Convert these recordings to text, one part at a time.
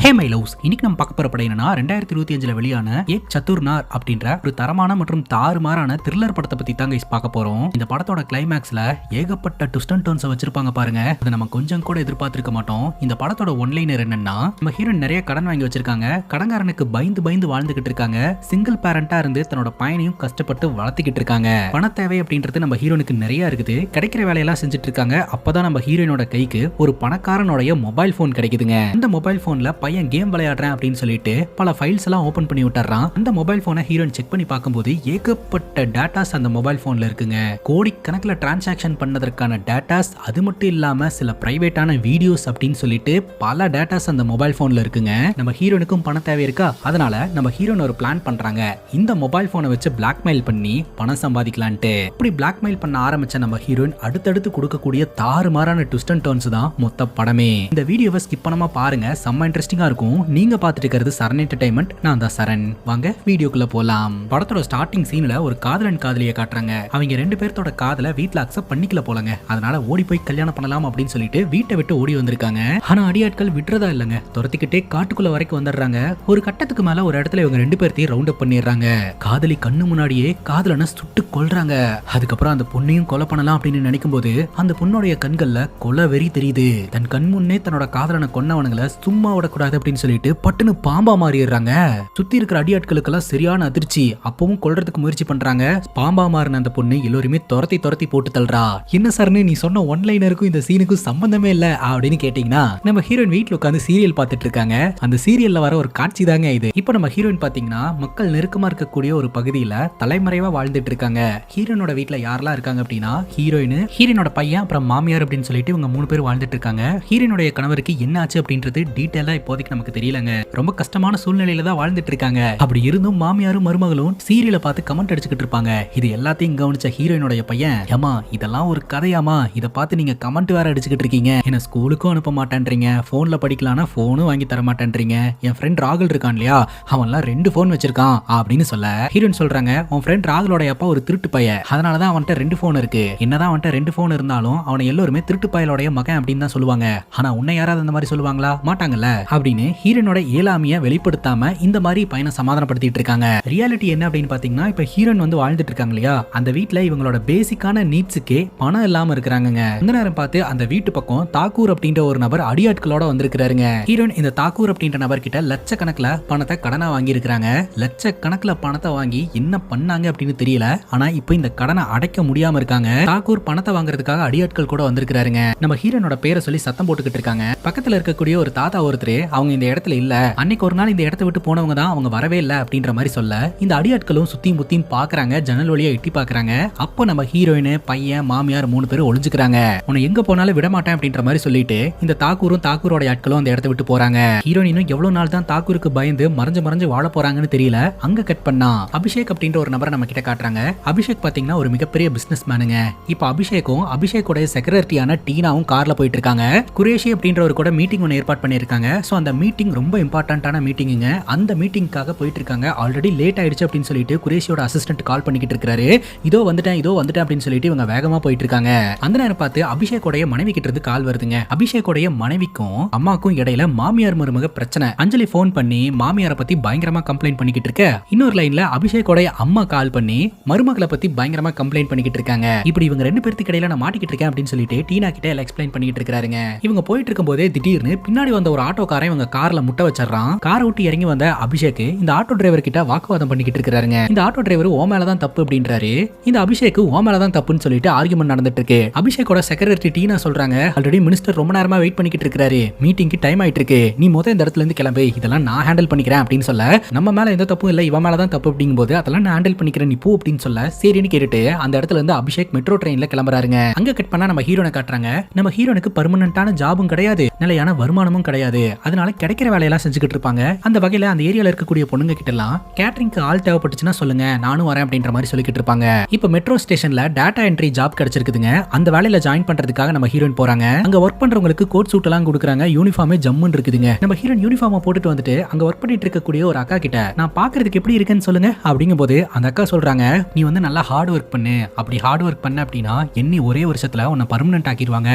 Hey my loves, இன்னைக்கு நம்ம பார்க்க போற படம் என்னன்னா 2025ல வெளியான ஏக் சத்துர்னார் அப்படின்ற ஒரு தரமான மற்றும் தாறுமாறான த்ரில்லர் படத்தை பத்தி தாங்க பார்க்க போறோம். இந்த படத்தோட கிளைமேக்ஸ்ல ஏகப்பட்ட ட்விஸ்ட் அண்ட் டர்ன்ஸ் வச்சிருப்பாங்க பாருங்க. அதை நம்ம கொஞ்சம் கூட எதிர்பார்த்திருக்க மாட்டோம். இந்த படத்தோட ஒன்லைனர் என்னன்னா, நம்ம ஹீரோயின் நிறைய கடன் வாங்கி வச்சிருக்காங்க, கடன்காரனுக்கு பயந்து பயந்து வாழ்ந்துகிட்டு இருக்காங்க, சிங்கிள் பேரண்டா இருந்து தன்னோட பையனையும் கஷ்டப்பட்டு வளர்த்திக்கிட்டு இருக்காங்க. பண தேவை அப்படின்றது நம்ம ஹீரோனுக்கு நிறைய இருக்குது, கிடைக்கிற வேலையெல்லாம் செஞ்சுட்டு இருக்காங்க. அப்பதான் நம்ம ஹீரோயினோட கைக்கு ஒரு பணக்காரனுடைய மொபைல் போன் கிடைக்குதுங்க. இந்த மொபைல் போன்ல பையன் கேம் விளையாடுறேன் அப்படின்னு சொல்லிட்டு பல ஃபைல்ஸ் எல்லாம் ஓபன் பண்ணி விட்டுறான். அந்த மொபைல் போனை ஹீரோயின் செக் பண்ணி பார்க்கும்போது ஏகப்பட்ட டேட்டாஸ் அந்த மொபைல் போன்ல இருக்குங்க. கோடிக்கணக்கில் டிரான்சாக்ஷன் பண்ணதற்கான டேட்டாஸ், அது மட்டும் இல்லாம சில பிரைவேட்டான வீடியோஸ் அப்படின்னு சொல்லிட்டு பல டேட்டாஸ் அந்த மொபைல் போன்ல இருக்குங்க. நம்ம ஹீரோனுக்கும் பண தேவை இருக்கா, அதனால நம்ம ஹீரோன் ஒரு பிளான் பண்றாங்க. இந்த மொபைல் போனை வச்சு பிளாக்மெயில் பண்ணி பணம் சம்பாதிக்கலான்ட்டு. இப்படி பிளாக்மெயில் பண்ண ஆரம்பிச்ச நம்ம ஹீரோயின் அடுத்தடுத்து கொடுக்கக்கூடிய தாறுமாறான ட்விஸ்ட் அண்ட் டர்ன்ஸ் தான் மொத்த படமே. இந்த வீடியோவை ஸ்கிப் பண்ணாம பாருங்க, செம்ம இன்ட்ரெஸ்டிங்கா இருக்கும். நீங்க பார்த்துட்டு இருக்கிறது சரண் என்டர்டைன்மெண்ட், நான் தான் சரண். வாங்க வீடியோக்குள்ள போலாம். படத்தோட ஸ்டார்டிங் சீன்ல ஒரு காதலன் காதலியை காட்டுறாங்க. அவங்க ரெண்டு பேர்த்தோட காதலை வீட்டுல அக்செப்ட் பண்ணிக்கல போலங்க. அதனால ஓடி போய் கல்யாணம் பண்ணலாம் அப்படின்னு சொல்லிட்டு வீட்டை விட்டு ஓடி வந்திருக்காங்க. ஆனா அடியாட்கள் விட்டுறதா இல்லங்க, துரத்திக்கிட்டே காட்டுக்குள்ள வரைக்கும் வந்துடுறாங்க. ஒரு கட்டத்துக்கு மேல ஒரு இடத்துல இவங்க ரெண்டு பேர்த்தையும் ரவுண்ட் அப் பண்ணிடுறாங்க. காதலி கண்ணு முன்னாடியே காதலனை சுட்டு கொல்றாங்க. அதுக்கப்புறம் அந்த பொண்ணையும் கொலை பண்ணலாம் அப்படின்னு நினைக்கும் போது அந்த பொண்ணுடைய கண்கள்ல கொலை வெறி தெரியுது. தன் கண் முன்னே தன்னோட காதலனை கொன்னவனுங்களை சும்மா விடக்கூடாது அப்படின்னு சொல்லிட்டு பட்டுன்னு பாம்பா மாறிடுறாங்க. சுத்தி இருக்கிற அடியாட்களுக்கெல்லாம் சரியான அதிர்ச்சி. அப்பவும் கொல்றதுக்கு முயற்சி பண்றாங்க. பாம்பா மாறின அந்த பொண்ணு எல்லோருமே துரத்தி துரத்தி போட்டு தள்ளுறா. என்ன சார்னு நீ சொன்ன ஒன்லைனருக்கும் இந்த சீனுக்கும் சம்பந்தமே இல்ல அப்படின்னு கேட்டீங்கன்னா, நம்ம ஹீரோயின் வீட்டுல உட்காந்து சீரியல் பார்த்துட்டு இருக்காங்க. அந்த சீரியல்ல வர ஒரு காட்சி தாங்க இது. இப்போ நம்ம ஹீரோயின் பாத்தீங்கன்னா மக்கள் நெருக்கமா இருக்கக்கூடிய ஒரு பகுதியில தலைமறைவா வாழ்ந்துட்டு இருக்காங்க. ஹீரோனோட வீட்டுல யாரெல்லாம் இருக்காங்க அப்படின்னா, ஹீரோனோட பையன், அப்புறம் மாமியார் அப்படின்னு சொல்லிட்டு இவங்க 3 பேர் வாழ்ந்துட்டு இருக்காங்க. ஹீரோனுடைய கணவருக்கு என்ன ஆச்சு அப்படின்றது டீடைலா இப்போதைக்கு நமக்கு தெரியலங்க. ரொம்ப கஷ்டமான சூழ்நிலையில தான் வாழ்ந்துட்டு இருக்காங்க. அப்படி இருந்தும் மாமியாரும் மருமகளும் சீரியலை பார்த்து கமெண்ட் அடிச்சுக்கிட்டு இருப்பாங்க. இது எல்லாத்தையும் கவனிச்ச ஹீரோயினுடைய பையன், ஏமா இதெல்லாம் ஒரு கதையாமா, இதை பார்த்து நீங்க கமெண்ட் வேற அடிச்சுக்கிட்டு இருக்கீங்க, என்ன ஸ்கூலுக்கும் அனுப்ப மாட்டேன்றீங்க, போன்ல படிக்கலாம்னா போனும் வாங்கி தர மாட்டேன்றீங்க, என் ஃப்ரெண்ட் ராகுல் இருக்கான் இல்லையா, அவன்லாம் 2 போன் வச்சிருக்கான் அப்படின்னு சொல்ல, ஹீரோயின் சொல்றாங்க, உன் ஃப்ரெண்ட் ராகுலோட அப்பா ஒரு திருட்டு பையன், அதனாலதான் அவன்கிட்ட 2 போன் இருக்கு. என்னதான் அவன்கிட்ட 2 போன் இருந்தாலும் அவனை எல்லாருமே திருட்டு பயலோடைய மகன் அப்படின்னு தான் சொல்லுவாங்க. ஆனா உன்னை யாராவது அந்த மாதிரி சொல்லுவாங்களா? மாட்டாங்கல்ல அப்படின்னு ஹீரோனோட இயலாமைய வெளிப்படுத்தாம இந்த மாதிரி பையனை சமாதானப்படுத்திட்டு இருக்காங்க. ரியாலிட்டி என்ன அப்படின்னு பாத்தீங்கன்னா, இப்ப ஹீரோயின் வந்து வாழ்ந்துட்டு இருக்காங்க இல்லையா, அந்த வீட்டுல இவங்களோட பேசிக்கான நீட்ஸுக்கே பணம் இல்லாம இருக்கிறாங்க. அந்த நேரம் பார்த்து அந்த வீட்டு பக்கம் தாக்கூர் அப்படின்ற ஒரு நபர் அடியாட்களோட வந்திருக்கிறாருங்க. ஹீரோயின் இந்த தாக்கூர் அப்படின்ற நபர் கிட்ட லட்சக்கணக்கில் பணத்தை கடனா வாங்கி இருக்கிறாங்க. லட்சக்கணக்கில் பணத்தை வாங்கி என்ன பண்ணாங்க அப்படின்னு தெரியல. ஆனா இப்ப இந்த கடனை அடைக்க முடியாம இருக்காங்க. தாக்கூர் பணத்தை வாங்குறதுக்காக அடியாட்கள் கூட வந்திருக்கிறாருங்க. நம்ம ஹீரோனோட பேரை சொல்லி சத்தம் போட்டுக்கிட்டு இருக்காங்க. பக்கத்துல இருக்கக்கூடிய ஒரு தாத்தா ஒருத்தர், அவங்க இந்த இடத்துல இல்ல, அன்னைக்கு ஒரு நாள் இந்த இடத்தை விட்டு போனவங்க தான், அவங்க வரவே இல்லை அப்படின்ற மாதிரி சொல்ல, இந்த அடியாட்களும் சுத்தியும் முத்தியும் பாக்குறாங்க, ஜன்னல் வழியா எட்டி பாக்குறாங்க. அப்போ நம்ம ஹீரோயின், பையன், மாமியார் 3 பேரும் ஒளிஞ்சுக்கிறாங்க. உன்னை எங்க போனாலும் விட மாட்டேன் அப்படின்ற மாதிரி சொல்லிட்டு இந்த தாக்கூரும் தாக்கூரோட ஆட்களும் அந்த இடத்தை விட்டு போறாங்க. ஹீரோயினும் எவ்வளவு நாள் தான் தாக்கூருக்கு பயந்து மறைஞ்சு மறைஞ்சு வாழ போறாங்கன்னு தெரியல. அங்க கட் பண்ணா அபிஷேக் அப்படின்ற ஒரு நபரை நம்ம கிட்ட காட்டுறாங்க. அபிஷேக் பாத்தீங்கன்னா ஒரு மிகப்பெரிய பிசினஸ் மேனுங்க. இப்ப அபிஷேக்கும் அபிஷேக்கோட செக்ரட்டரியான டீனாவும் கார்ல போயிட்டு இருக்காங்க. குரேஷி அப்படின்ற ஒரு கூட மீட்டிங் ஒன்று ஏற்பாடு பண்ணிருக்காங்க. சோ அந்த மீட்டிங் ரொம்ப இம்பார்ட்டன்டான மீட்டிங்குங்க. அந்த மீட்டிங்காக போயிட்டு இருக்காங்க. ஆல்ரெடி லேட் ஆயிடுச்சு அப்படின்னு சொல்லிட்டு குரேஷியோட அசிஸ்டன்ட் கால் பண்ணிக்கிட்டு இருக்காரு. இதோ வந்துட்டேன் அப்படின்னு சொல்லிட்டு இவங்க வேகமா போயிட்டு இருக்காங்க. அந்த நேரம் பார்த்து அபிஷேக்கோடைய மனைவி கிட்ட இருந்து கால் வருதுங்க. அபிஷேக்கோடைய மனைவிக்கும் அம்மாக்கும் இடையில மாமியார் மருமக பிரச்சனை. அஞ்சலி போன் பண்ணி மாமியாரை பத்தி பயங்கரமா கம்ப்ளைண்ட் பண்ணிக்கிட்டு இருக்க, இன்னொரு லைன்ல அபிஷேக்கோடைய அம்மா கால் பண்ணி மருமகளை பத்தி பயங்கரமா கம்ப்ளைண்ட் பண்ணிக்கிட்டு இருக்காங்க. இப்படி இவங்க 2 பேருக்கு இடையில நான் மாட்டிக்கிட்டு இருக்கேன் அப்படின்னு சொல்லிட்டு டீனா கிட்ட எல்லாம் எக்ஸ்பிளைன் பண்ணிட்டு இருக்காருங்க. இவங்க போயிட்டு இருக்கும் போதே திடீர்னு பின்னாடி வந்த ஒரு ஆட்டோக்காரன் இவங்க கார்ல முட்டை வச்சிடறான். காரை விட்டு இறங்கி வந்த அபிஷேக் இந்த ஆட்டோ டிரைவர் கிட்ட வாக்குவாதம் பண்ணிக்கிட்டு இருக்காருங்க. இந்த ஆட்டோ டிரைவர் ஓ மேலதான் தப்பு அப்படின்றாரு. இந்த அபிஷேக் ஓ மேலதான் தப்புன்னு சொல்லிட்டு ஆர்குமெண்ட் நடந்துட்டு இருக்கு. அபிஷேக்கோட செக்ரட்டரி டீனா சொல்றாங்க, ஆல்ரெடி மினிஸ்டர் ரொம்ப நேரமா வெயிட் பண்ணிக்கிட்டு இருக்காரு, மீட்டிங்க்கு டைம் ஆயிட்டு இருக்கு, நீ இந்த இடத்துல இருந்து கிளம்பு, இதெல்லாம் நான் ஹேண்டில் பண்ணிக்கிறேன் அப்படின்னு சொல்ல, நம்ம மேல எந்த தப்பும் இல்ல, இவன் மேலதான் தப்பு அப்படிங்கும் போது அதெல்லாம் நான் ஹேண்டில் பண்ணிக்கிறேன், நீ போ அப்படின்னு சொல்ல, சரின்னு கேட்டுட்டு அந்த இடத்துல இருந்து அபிஷேக் மெட்ரோ ட்ரெயின்ல கிளம்புறாருங்க. அங்க கட் பண்ணா நம்ம ஹீரோனை காட்டுறாங்க. நம்ம ஹீரோனுக்கு பெர்மனன்ட்டான ஜாபும் கிடையாது, நிலையான வருமானமும் கிடையாது. அதனால கிடைக்கிற வேலையெல்லாம் செஞ்சுக்கிட்டு இருப்பாங்க. அந்த வகையில அந்த ஏரியால இருக்கக்கூடிய பொண்ணுங்க கிட்ட எல்லாம் கேட்டரிங்க்கு ஆள் தேவைப்பட்டுச்சுன்னா சொல்லுங்க, நானும் வரேன் அப்படின்ற மாதிரி சொல்லிக்கிட்டு இருப்பாங்க. இப்ப மெட்ரோ ஸ்டேஷன்ல டேட்டா என்ட்ரி ஜாப் கிடைச்சிருக்குதுங்க. அந்த வேலையில ஜாயின் பண்றதுக்காக நம்ம ஹீரோயின் போறாங்க. அங்க ஒர்க் பண்றவங்களுக்கு கோட் சூட் எல்லாம் கொடுக்குறாங்க. யூனிஃபார்மே ஜம்முன்னு இருக்குதுங்க. நம்ம ஹீரோயின் யூனிஃபார்மை போட்டுட்டு வந்துட்டு அங்க ஒர்க் பண்ணிட்டு இருக்கக்கூடிய ஒரு அக்கா கிட்ட, நான் பாக்குறதுக்கு எப்படி இருக்குன்னு சொல்லுங்க அப்படிங்கும் போது அந்த அக்கா சொல்றாங்க, நீ வந்து நல்லா ஹார்ட் ஒர்க் பண்ணு, அப்படி ஹார்ட் ஒர்க் பண்ண அப்படின்னா எண்ணி ஒரே வருஷத்துல உன்னை பர்மனன்ட் ஆக்கிடுவாங்க,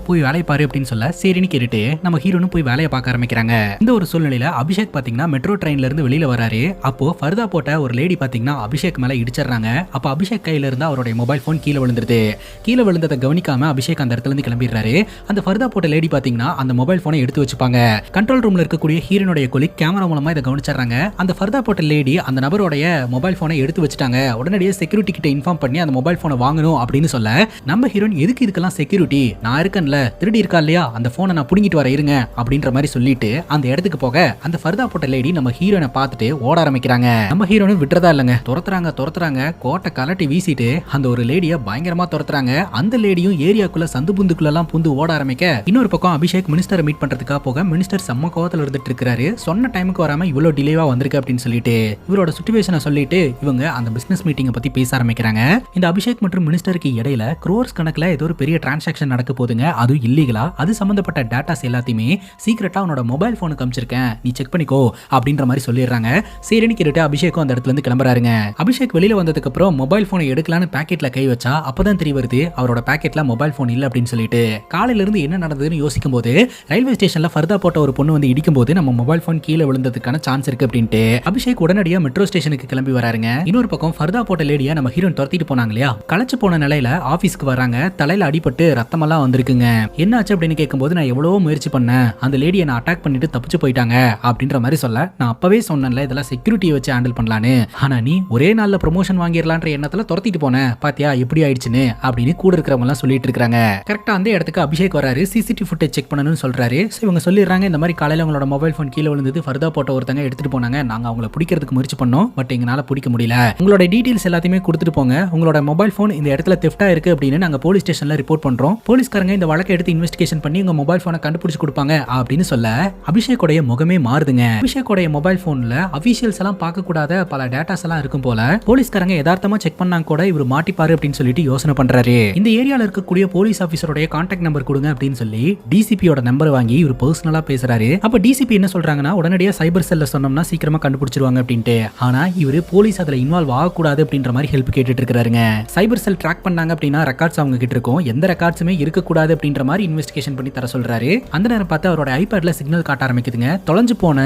போய் வேலையை பாரு அப்படின்னு சொல்ல, சரின்னு கேட்டுட்டு நம்ம ஹீரோனும் போய் வேலையை பார்க்க ஆரம்பிக்கிறாங்க. ஆரம்பிக்கிறாங்க. இந்த ஒரு சூழ்நிலையில அபிஷேக் பாத்தீங்கன்னா மெட்ரோ ட்ரெயின்ல இருந்து வெளியில வராரு. அப்போ ஃபர்தா போட்ட ஒரு லேடி பாத்தீங்கன்னா அபிஷேக் மேல இடிச்சிடறாங்க. அப்ப அபிஷேக் கையில இருந்து அவருடைய மொபைல் போன் கீழே விழுந்துருது. கீழே விழுந்ததை கவனிக்காம அபிஷேக் அந்த இடத்துல இருந்து கிளம்பிடுறாரு. அந்த ஃபர்தா போட்ட லேடி பாத்தீங்கன்னா அந்த மொபைல் போனை எடுத்து வச்சுப்பாங்க. கண்ட்ரோல் ரூம்ல இருக்கக்கூடிய ஹீரோனுடைய கொலிக் கேமரா மூலமா இதை கவனிச்சிடறாங்க. அந்த ஃபர்தா போட்ட லேடி அந்த நபருடைய மொபைல் போனை எடுத்து வச்சுட்டாங்க. உடனடியே செக்யூரிட்டி கிட்ட இன்ஃபார்ம் பண்ணி அந்த மொபைல் போனை வாங்கணும் அப்படின்னு சொல்ல, நம்ம ஹீரோன் எதுக்கு இதுக்கெல்லாம் செக்யூரிட்டி, நான் இருக்கேன்ல, திருடி இருக்கா இல்லையா, அந்த போனை நான் புடிங்கிட்டு வர இருங்க அப்படின்ற மாதிரி சொல்லிட்டு அந்த இடத்துக்கு போக அந்த ஃபர்தா போட்ட லேடி நம்ம ஹீரோனை பார்த்துட்டு ஓட ஆரம்பிக்கிறாங்க. நம்ம ஹீரோனும் விட்டுறதா இல்லங்க, துரத்துறாங்க கோட்டை கலட்டி வீசிட்டு அந்த ஒரு லேடியை பயங்கரமா துரத்துறாங்க. அந்த லேடியும் ஏரியாக்குள்ள சந்து புந்துக்குள்ள எல்லாம் புந்து ஓட ஆரம்பிக்க, இன்னொரு பக்கம் அபிஷேக் மினிஸ்டரை மீட் பண்றதுக்காக போக மினிஸ்டர் செம்ம கோவத்துல இருந்துட்டு இருக்காரு. சொன்ன டைமுக்கு வராம இவ்வளவு டிலேவா வந்திருக்கு அப்படின்னு சொல்லிட்டு இவரோட சிச்சுவேஷனை சொல்லிட்டு இவங்க அந்த பிசினஸ் மீட்டிங்கை பத்தி பேச ஆரம்பிக்கிறாங்க. இந்த அபிஷேக் மற்றும் மினிஸ்டருக்கு இடையில க்ரோர்ஸ் கணக்குல ஏதோ ஒரு பெரிய டிரான்சாக்ஷன் நடக்க போதுங்க. அது இல்லீகலா, அது சம்பந்தப்பட்ட டேட்டாஸ் எல்லாத்தையுமே சீக்கிரட்டா உன்னோட மொபைல் போனுக்கு அனுப்பிச்சிருக்கேன், நீ செக் பண்ணிக்கோ அப்படின்ற மாதிரி சொல்லிடுறாங்க. சரின்னு கேட்டுட்டு அபிஷேக்கும் அந்த இடத்துல இருந்து கிளம்புறாருங்க. அபிஷேக் வெளியில வந்ததுக்கு அப்புறம் மொபைல் போனை எடுக்கலான்னு பாக்கெட்ல கை வச்சா அப்பதான் தெரிய வருது அவரோட பாக்கெட்ல மொபைல் போன் இல்ல அப்படின்னு சொல்லிட்டு. காலையில இருந்து என்ன நடந்ததுன்னு யோசிக்கும் போது ரயில்வே ஸ்டேஷன்ல ஃபர்தா போட்ட ஒரு பொண்ணு வந்து இடிக்கும் போது நம்ம மொபைல் போன் கீழே விழுந்ததுக்கான சான்ஸ் இருக்கு அப்படின்ட்டு அபிஷேக் உடனடியா மெட்ரோ ஸ்டேஷனுக்கு கிளம்பி வராருங்க. இன்னொரு பக்கம் ஃபர்தா போட்ட லேடியா நம்ம ஹீரோன் துரத்திட்டு போனாங்க இல்லையா, களைச்சு போன நிலையில ஆபீஸ்க்கு வராங்க. தலையில அடிபட்டு ரத்தமெல்லாம் வந்திருக்குங்க. என்னாச்சு அப்படின்னு கேட்கும்போது நான் எவ்வளவோ முயற்சி பண்ணேன், அந்த லேடியை நான் அட்டாக் பண்ணிட்டு தப்பிச்சு போயிட்டாங்க அப்படின்ற மாதிரி சொல்ல, நான் அப்பவே சொன்னேன்ல இதெல்லாம் செக்யூரிட்டியை வச்சு ஹேண்டில் பண்ணலான்னு, ஆனா நீ ஒரே நாள்ல ப்ரொமோஷன் வாங்கிடலான்ற எண்ணத்துல துரத்திட்டு போன, பாத்தியா எப்படி ஆயிடுச்சுன்னு அப்படின்னு கூட இருக்கிறவங்க எல்லாம் சொல்லிட்டு இருக்காங்க. கரெக்டா அந்த இடத்துக்கு அபிஷேக் வராரு. சிசிடிவி ஃபுட்டேஜ் செக் பண்ணணும்னு சொல்றாரு. இவங்க சொல்லிடுறாங்க இந்த மாதிரி காலையில உங்களோட மொபைல் போன் கீழே விழுந்தது, ஃபர்தா போட்ட ஒருத்தங்க எடுத்துட்டு போனாங்க, நாங்க அவங்கள பிடிக்கிறதுக்கு முயற்சி பண்ணோம், பட் எங்களால பிடிக்க முடியல, உங்களோட டீடைல்ஸ் எல்லாத்தையுமே கொடுத்துட்டு போங்க, உங்களோட மொபைல் போன் இந்த இடத்துல தெஃப்டா இருக்கு அப்படின்னு நாங்க போலீஸ் ஸ்டேஷன்ல ரிப்போர்ட் பண்றோம், போலீஸ்காரங்க இந்த வழக்கை எடுத்து இன்வெஸ்டிகேஷன் பண்ணி உங்க மொபைல் போனை கண்டுபிடிச்சு கொடுப்பாங்க அப்படின்னு சொல்ல அபிஷேக்கோடைய முகமே மாறுதுங்க. அபிஷேக்கோடைய மொபைல் போன்ல அபிஷியல்ஸ் எல்லாம் பார்க்க கூடாத பல டேட்டாஸ் எல்லாம் இருக்கும் போல, போலீஸ்காரங்க யதார்த்தமா செக் பண்ணா கூட இவர் மாட்டிப்பாரு அப்படின்னு சொல்லிட்டு யோசனை பண்றாரு. இந்த ஏரியால இருக்கக்கூடிய போலீஸ் ஆபீசருடைய கான்டாக்ட் நம்பர் கொடுங்க அப்படின்னு சொல்லி டிசிபியோட நம்பர் வாங்கி இவர் பர்சனலா பேசுறாரு. அப்ப டிசிபி என்ன சொல்றாங்கன்னா உடனடியா சைபர் செல்ல சொன்னோம்னா சீக்கிரமா கண்டுபிடிச்சிருவாங்க அப்படின்ட்டு. ஆனா இவரு போலீஸ் அதுல இன்வால்வ் ஆகக்கூடாது அப்படின்ற மாதிரி ஹெல்ப் கேட்டுட்டு இருக்காருங்க. சைபர் செல் ட்ராக் பண்ணாங்க அப்படின்னா ரெக்கார்ட்ஸ் அவங்க கிட்ட இருக்கும், எந்த ரெக்கார்ட்ஸுமே இருக்கக்கூடாது அப்படின்ற மாதிரி இன்வெஸ்டிகேஷன் பண்ணி தர சொல்றாரு. அந்த நேரம் பார்த்து அவரோட ஐபேட்ல சிக்னல் காட்ட ஆரம்பிக்குதுங்க. தொலைஞ்சு போன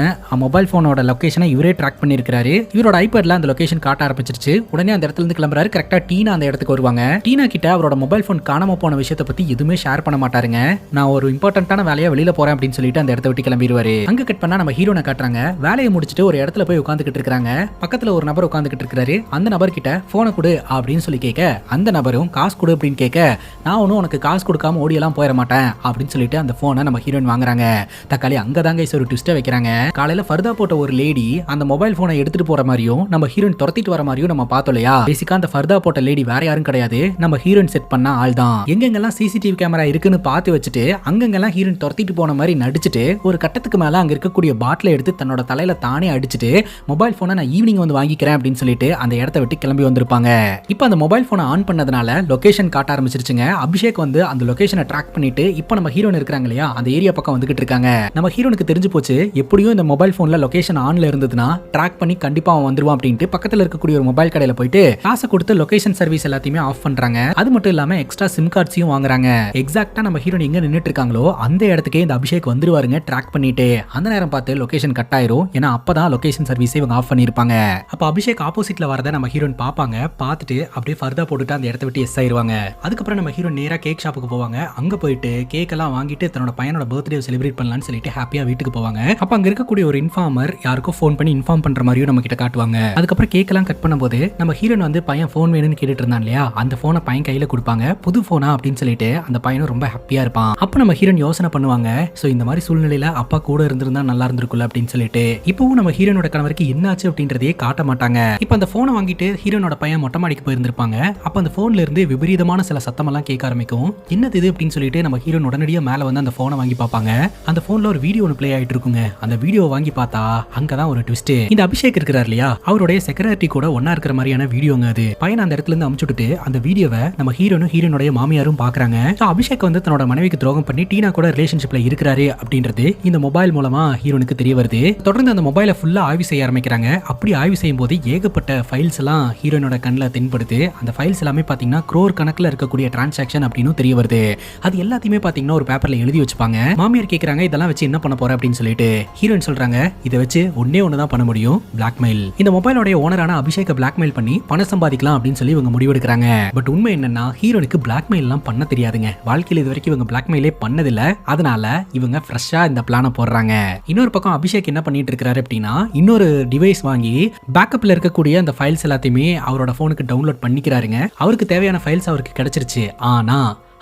மொபைல் போனோட லொகேஷனை இவரே ட்ராக் பண்ணிருக்காரு. இவரோட ஐபேட்ல அந்த லொகேஷன் காட்ட ஆரம்பிச்சிருச்சு. உடனே அந்த இடத்துல இருந்து கிளம்புறாரு. கரெக்டா டீனா அந்த இடத்துக்கு வருவாங்க. டீனா கிட்ட அவரோட மொபைல் போன் காணாம போன விஷயத்தை பத்தி எதுவுமே ஷேர் பண்ண மாட்டாருங்க. நான் ஒரு இம்பார்ட்டன்டான வேலையா வெளியில போறேன் அப்படின்னு சொல்லிட்டு அந்த இடத்தை விட்டு கிளம்பிடுவாரு. அங்க கட் பண்ணா நம்ம ஹீரோனை காட்டுறாங்க. வேலையை முடிச்சுட்டு ஒரு இடத்துல போய் உட்காந்துக்கிட்டு இருக்காங்க. பக்கத்துல ஒரு நபர் உட்காந்துக்கிட்டு இருக்காரு. அந்த நபர் கிட்ட போனை கொடு அப்படின்னு சொல்லி கேட்க, அந்த நபரும் காசு கொடு அப்படின்னு கேட்க, நான் ஒன்னும் உனக்கு காசு கொடுக்காம ஓடியெல்லாம் போயிட மாட்டேன் அப்படின்னு சொல்லிட்டு அந்த போனை நம்ம ஹீரோயின் வாங்குறாங்க. தக்காளி அங்கதாங்க ஒரு ட்விஸ்ட்டை வைக்கிறாங்க. காலையில ஃபர்தா போட்ட ஒரு லேடி அந்த மொபைல் போனை எடுத்துட்டு போற மாதிரியும் நம்ம ஹீரோயின் துரத்திட்டு வர மாதிரியும் நம்ம பார்த்தோம் இல்லையா. பேசிக்கா அந்த ஃபர்தா போட்ட லேடி வேற யாரும் கிடையாது, நம்ம ஹீரோயின் செட் பண்ண ஆள் தான். எங்கெங்கெல்லாம் சிசிடிவி கேமரா இருக்குன்னு பார்த்து வச்சுட்டு அங்கெங்கெல்லாம் ஹீரோயின் துரத்திட்டு போன மாதிரி நடிச்சுட்டு ஒரு கட்டத்துக்கு மேல அங்க இருக்கக்கூடிய பாட்டிலை எடுத்து தன்னோட தலையில தானே அடிச்சுட்டு மொபைல் போனை நான் ஈவினிங் வந்து வாங்கிக்கிறேன் அப்படின்னு சொல்லிட்டு அந்த இடத்தை விட்டு கிளம்பி வந்திருப்பாங்க. இப்போ அந்த மொபைல் போனை ஆன் பண்ணதுனால லொகேஷன் காட்ட ஆரம்பிச்சிருச்சுங்க. அபிஷேக் வந்து அந்த லொகேஷனை ட்ராக் பண்ணிட்டு இப்போ நம்ம ஹீரோயின் இருக்காங்க இல்லையா அந்த ஏரியா பக்கம் வந்துகிட்டு இருக்காங்க. நம்ம ஹீரோனுக்கு தெரிஞ்சு போச்சு எப்படியும் இந்த மொபைல் போன்ல லொகேஷன் ஆன்ல இருந்ததுன்னா ட்ராக் பண்ணி கண்டிப்பா அவன் வந்துருவான் அப்படின்ட்டு பக்கத்துல இருக்கக்கூடிய ஒரு மொபைல் கடையில போயிட்டு காசை கொடுத்து லொகேஷன் சர்வீஸ் எல்லாத்தையுமே ஆஃப் பண்றாங்க. அது மட்டும் இல்லாம எக்ஸ்ட்ரா சிம் கார்ட்ஸையும் வாங்குறாங்க. எக்ஸாக்ட்டா நம்ம ஹீரோயின் எங்க நின்னுட்டு இருக்காங்களோ அந்த இடத்துக்கே இந்த அபிஷேக் வந்துருவாருங்க ட்ராக் பண்ணிட்டு. அந்த நேரம் பார்த்து லொகேஷன் கட் ஆயிரும். ஏன்னா அப்பதான் லொகேஷன் சர்வீஸை இவங்க ஆஃப் பண்ணிருப்பாங்க. அப்ப அபிஷேக் ஆப்போசிட்ல வரத நம்ம ஹீரோயின் பாப்பாங்க. பார்த்துட்டு அப்படியே ஃபர்தா போட்டுட்டு அந்த இடத்த விட்டு எஸ் ஆயிருவாங்க. அதுக்கப்புறம் நம்ம ஹீரோயின் நேரா கேக் ஷாப்புக்கு போவாங்க. அங்க போயிட்டு கேக் எல்லாம் வாங்கிட்டு தன்னோட பையனோட பர்த்டே செலிப்ரேட் பண்ணலாம்னு சொல்லிட்டு ஹாப்பியா வீட்டுக்கு போவாங்க. அப்ப அங்க இருக்கக்கூடிய ஒரு இன்ஃபார்மர் யாருக்கோ ஃபோன் பண்ணி இன்ஃபார்ம் பண்ற மாதிரியும் நம்ம கிட்ட காட்டுவாங்க. அதுக்கப்புறம் கேக் எல்லாம் கட் பண்ணும்போது நம்ம ஹீரோயின் வந்து பையன் ஃபோன் வேணும்னு கேட்டுட்டு இருந்தான் இல்லையா, அந்த போனை பையன் கையில கொடுப்பாங்க. புது போனா அப்படின்னு சொல்லிட்டு அந்த பையனும் ரொம்ப ஹாப்பியா இருப்பான். அப்ப நம்ம ஹீரோயின் யோசனை பண்ணுவாங்க, சோ இந்த மாதிரி சூழ்நிலையில அப்பா கூட இருந்திருந்தா நல்லா இருந்திருக்குல்ல அப்படின்னு சொல்லிட்டு. இப்பவும் நம்ம ஹீரோனோட கணவருக்கு என்னாச்சு அப்படின்றதையே காட்ட மாட்டாங்க. இப்ப அந்த போனை வாங்கிட்டு ஹீரோனோட பையன் மொட்டை மாடிக்கு போயிருந்திருப்பாங்க. அப்ப அந்த போன்ல இருந்து விபரீதமான சில சத்தம் எல்லாம் கேட்க ஆரம்பிக்கும். என்னது இது அப்படின்னு சொல்லிட்டு நம்ம ஹீரோன் உடனடியா மேல வந்து அந்த போனை வாங்கி பார்ப்பாங்க. அந்த போன்ல ஒரு வீடியோ ஒன்று பிளே ஆயிட்டு இருக்குங்க. அந்த வீடியோ வாங்கி பார்த்தா அங்கதான் ஒரு ட்விஸ்ட். இந்த அபிஷேக் இருக்கிறார் இல்லையா, அவருடைய செக்ரட்டரி கூட ஒன்னா இருக்கிற மாதிரியான வீடியோங்க அது. பையன் அந்த இடத்துல இருந்து அமுச்சுட்டு அந்த வீடியோவை நம்ம ஹீரோனும் ஹீரோனுடைய மாமியாரும் பாக்குறாங்க. அபிஷேக் வந்து தன்னோட மனைவிக்கு துரோகம் பண்ணி டீனா கூட ரிலேஷன்ஷிப்ல இருக்கிறாரு அப்படின்றது இந்த மொபைல் மூலமா ஹீரோனுக்கு தெரிய வருது. தொடர்ந்து அந்த மொபைலை ஃபுல்லா ஆய்வு செய்ய ஆரம்பிக்கிறாங்க. அப்படி ஆய்வு செய்யும் போது ஏகப்பட்ட ஃபைல்ஸ் எல்லாம் ஹீரோனோட கண்ணில் தென்படுது. அந்த ஃபைல்ஸ் எல்லாமே பாத்தீங்கன்னா க்ரோர் கணக்குல இருக்கக்கூடிய டிரான்சாக்ஷன் அப்படின்னு தெரிய வருது. அது எல்லாத்தையுமே பாத்தீங்கன்னா ஒரு பேப்பர்ல எழுதி வச்சுப்பாங்க. மாமியார் கேக்குறாங்க இதெல்லாம் வச்சு என்ன பண்ண போற அப்படின்னு சொல்லிட்டு ஹீரோயின் சொல்றாங்க, இதை வச்சு ஒன்னே ஒண்ணுதான் பண்ண முடியும், பிளாக்மெயில். இந்த மொபைலோட ஓனரான அபிஷேக் பிளாக்மெயில் பண்ணி பணம் சம்பாதிக்கலாம் அப்படின்னு சொல்லி இவங்க முடிவெடுக்கிறாங்க. பட் உண்மை என்னன்னா ஹீரோனுக்கு பிளாக்மெயில் எல்லாம் பண்ண தெரியாதுங்க. வாழ்க்கையில் இது வரைக்கும் இவங்க பிளாக்மெயிலே பண்ணதில்ல. அதனால இவங்க ஃப்ரெஷ்ஷா இந்த பிளானை போடுறாங்க. இன்னொரு பக்கம் அபிஷேக் என்ன பண்ணிட்டு இருக்காரு அப்படின்னா, இன்னொரு டிவைஸ் வாங்கி பேக்கப்ல இருக்கக்கூடிய அந்த ஃபைல்ஸ் எல்லாத்தையுமே அவரோட போனுக்கு டவுன்லோட் பண்ணிக்கிறாருங்க. அவருக்கு தேவையான ஃபைல்ஸ் அவருக்கு கிடைச்சிருச்சு. ஆனா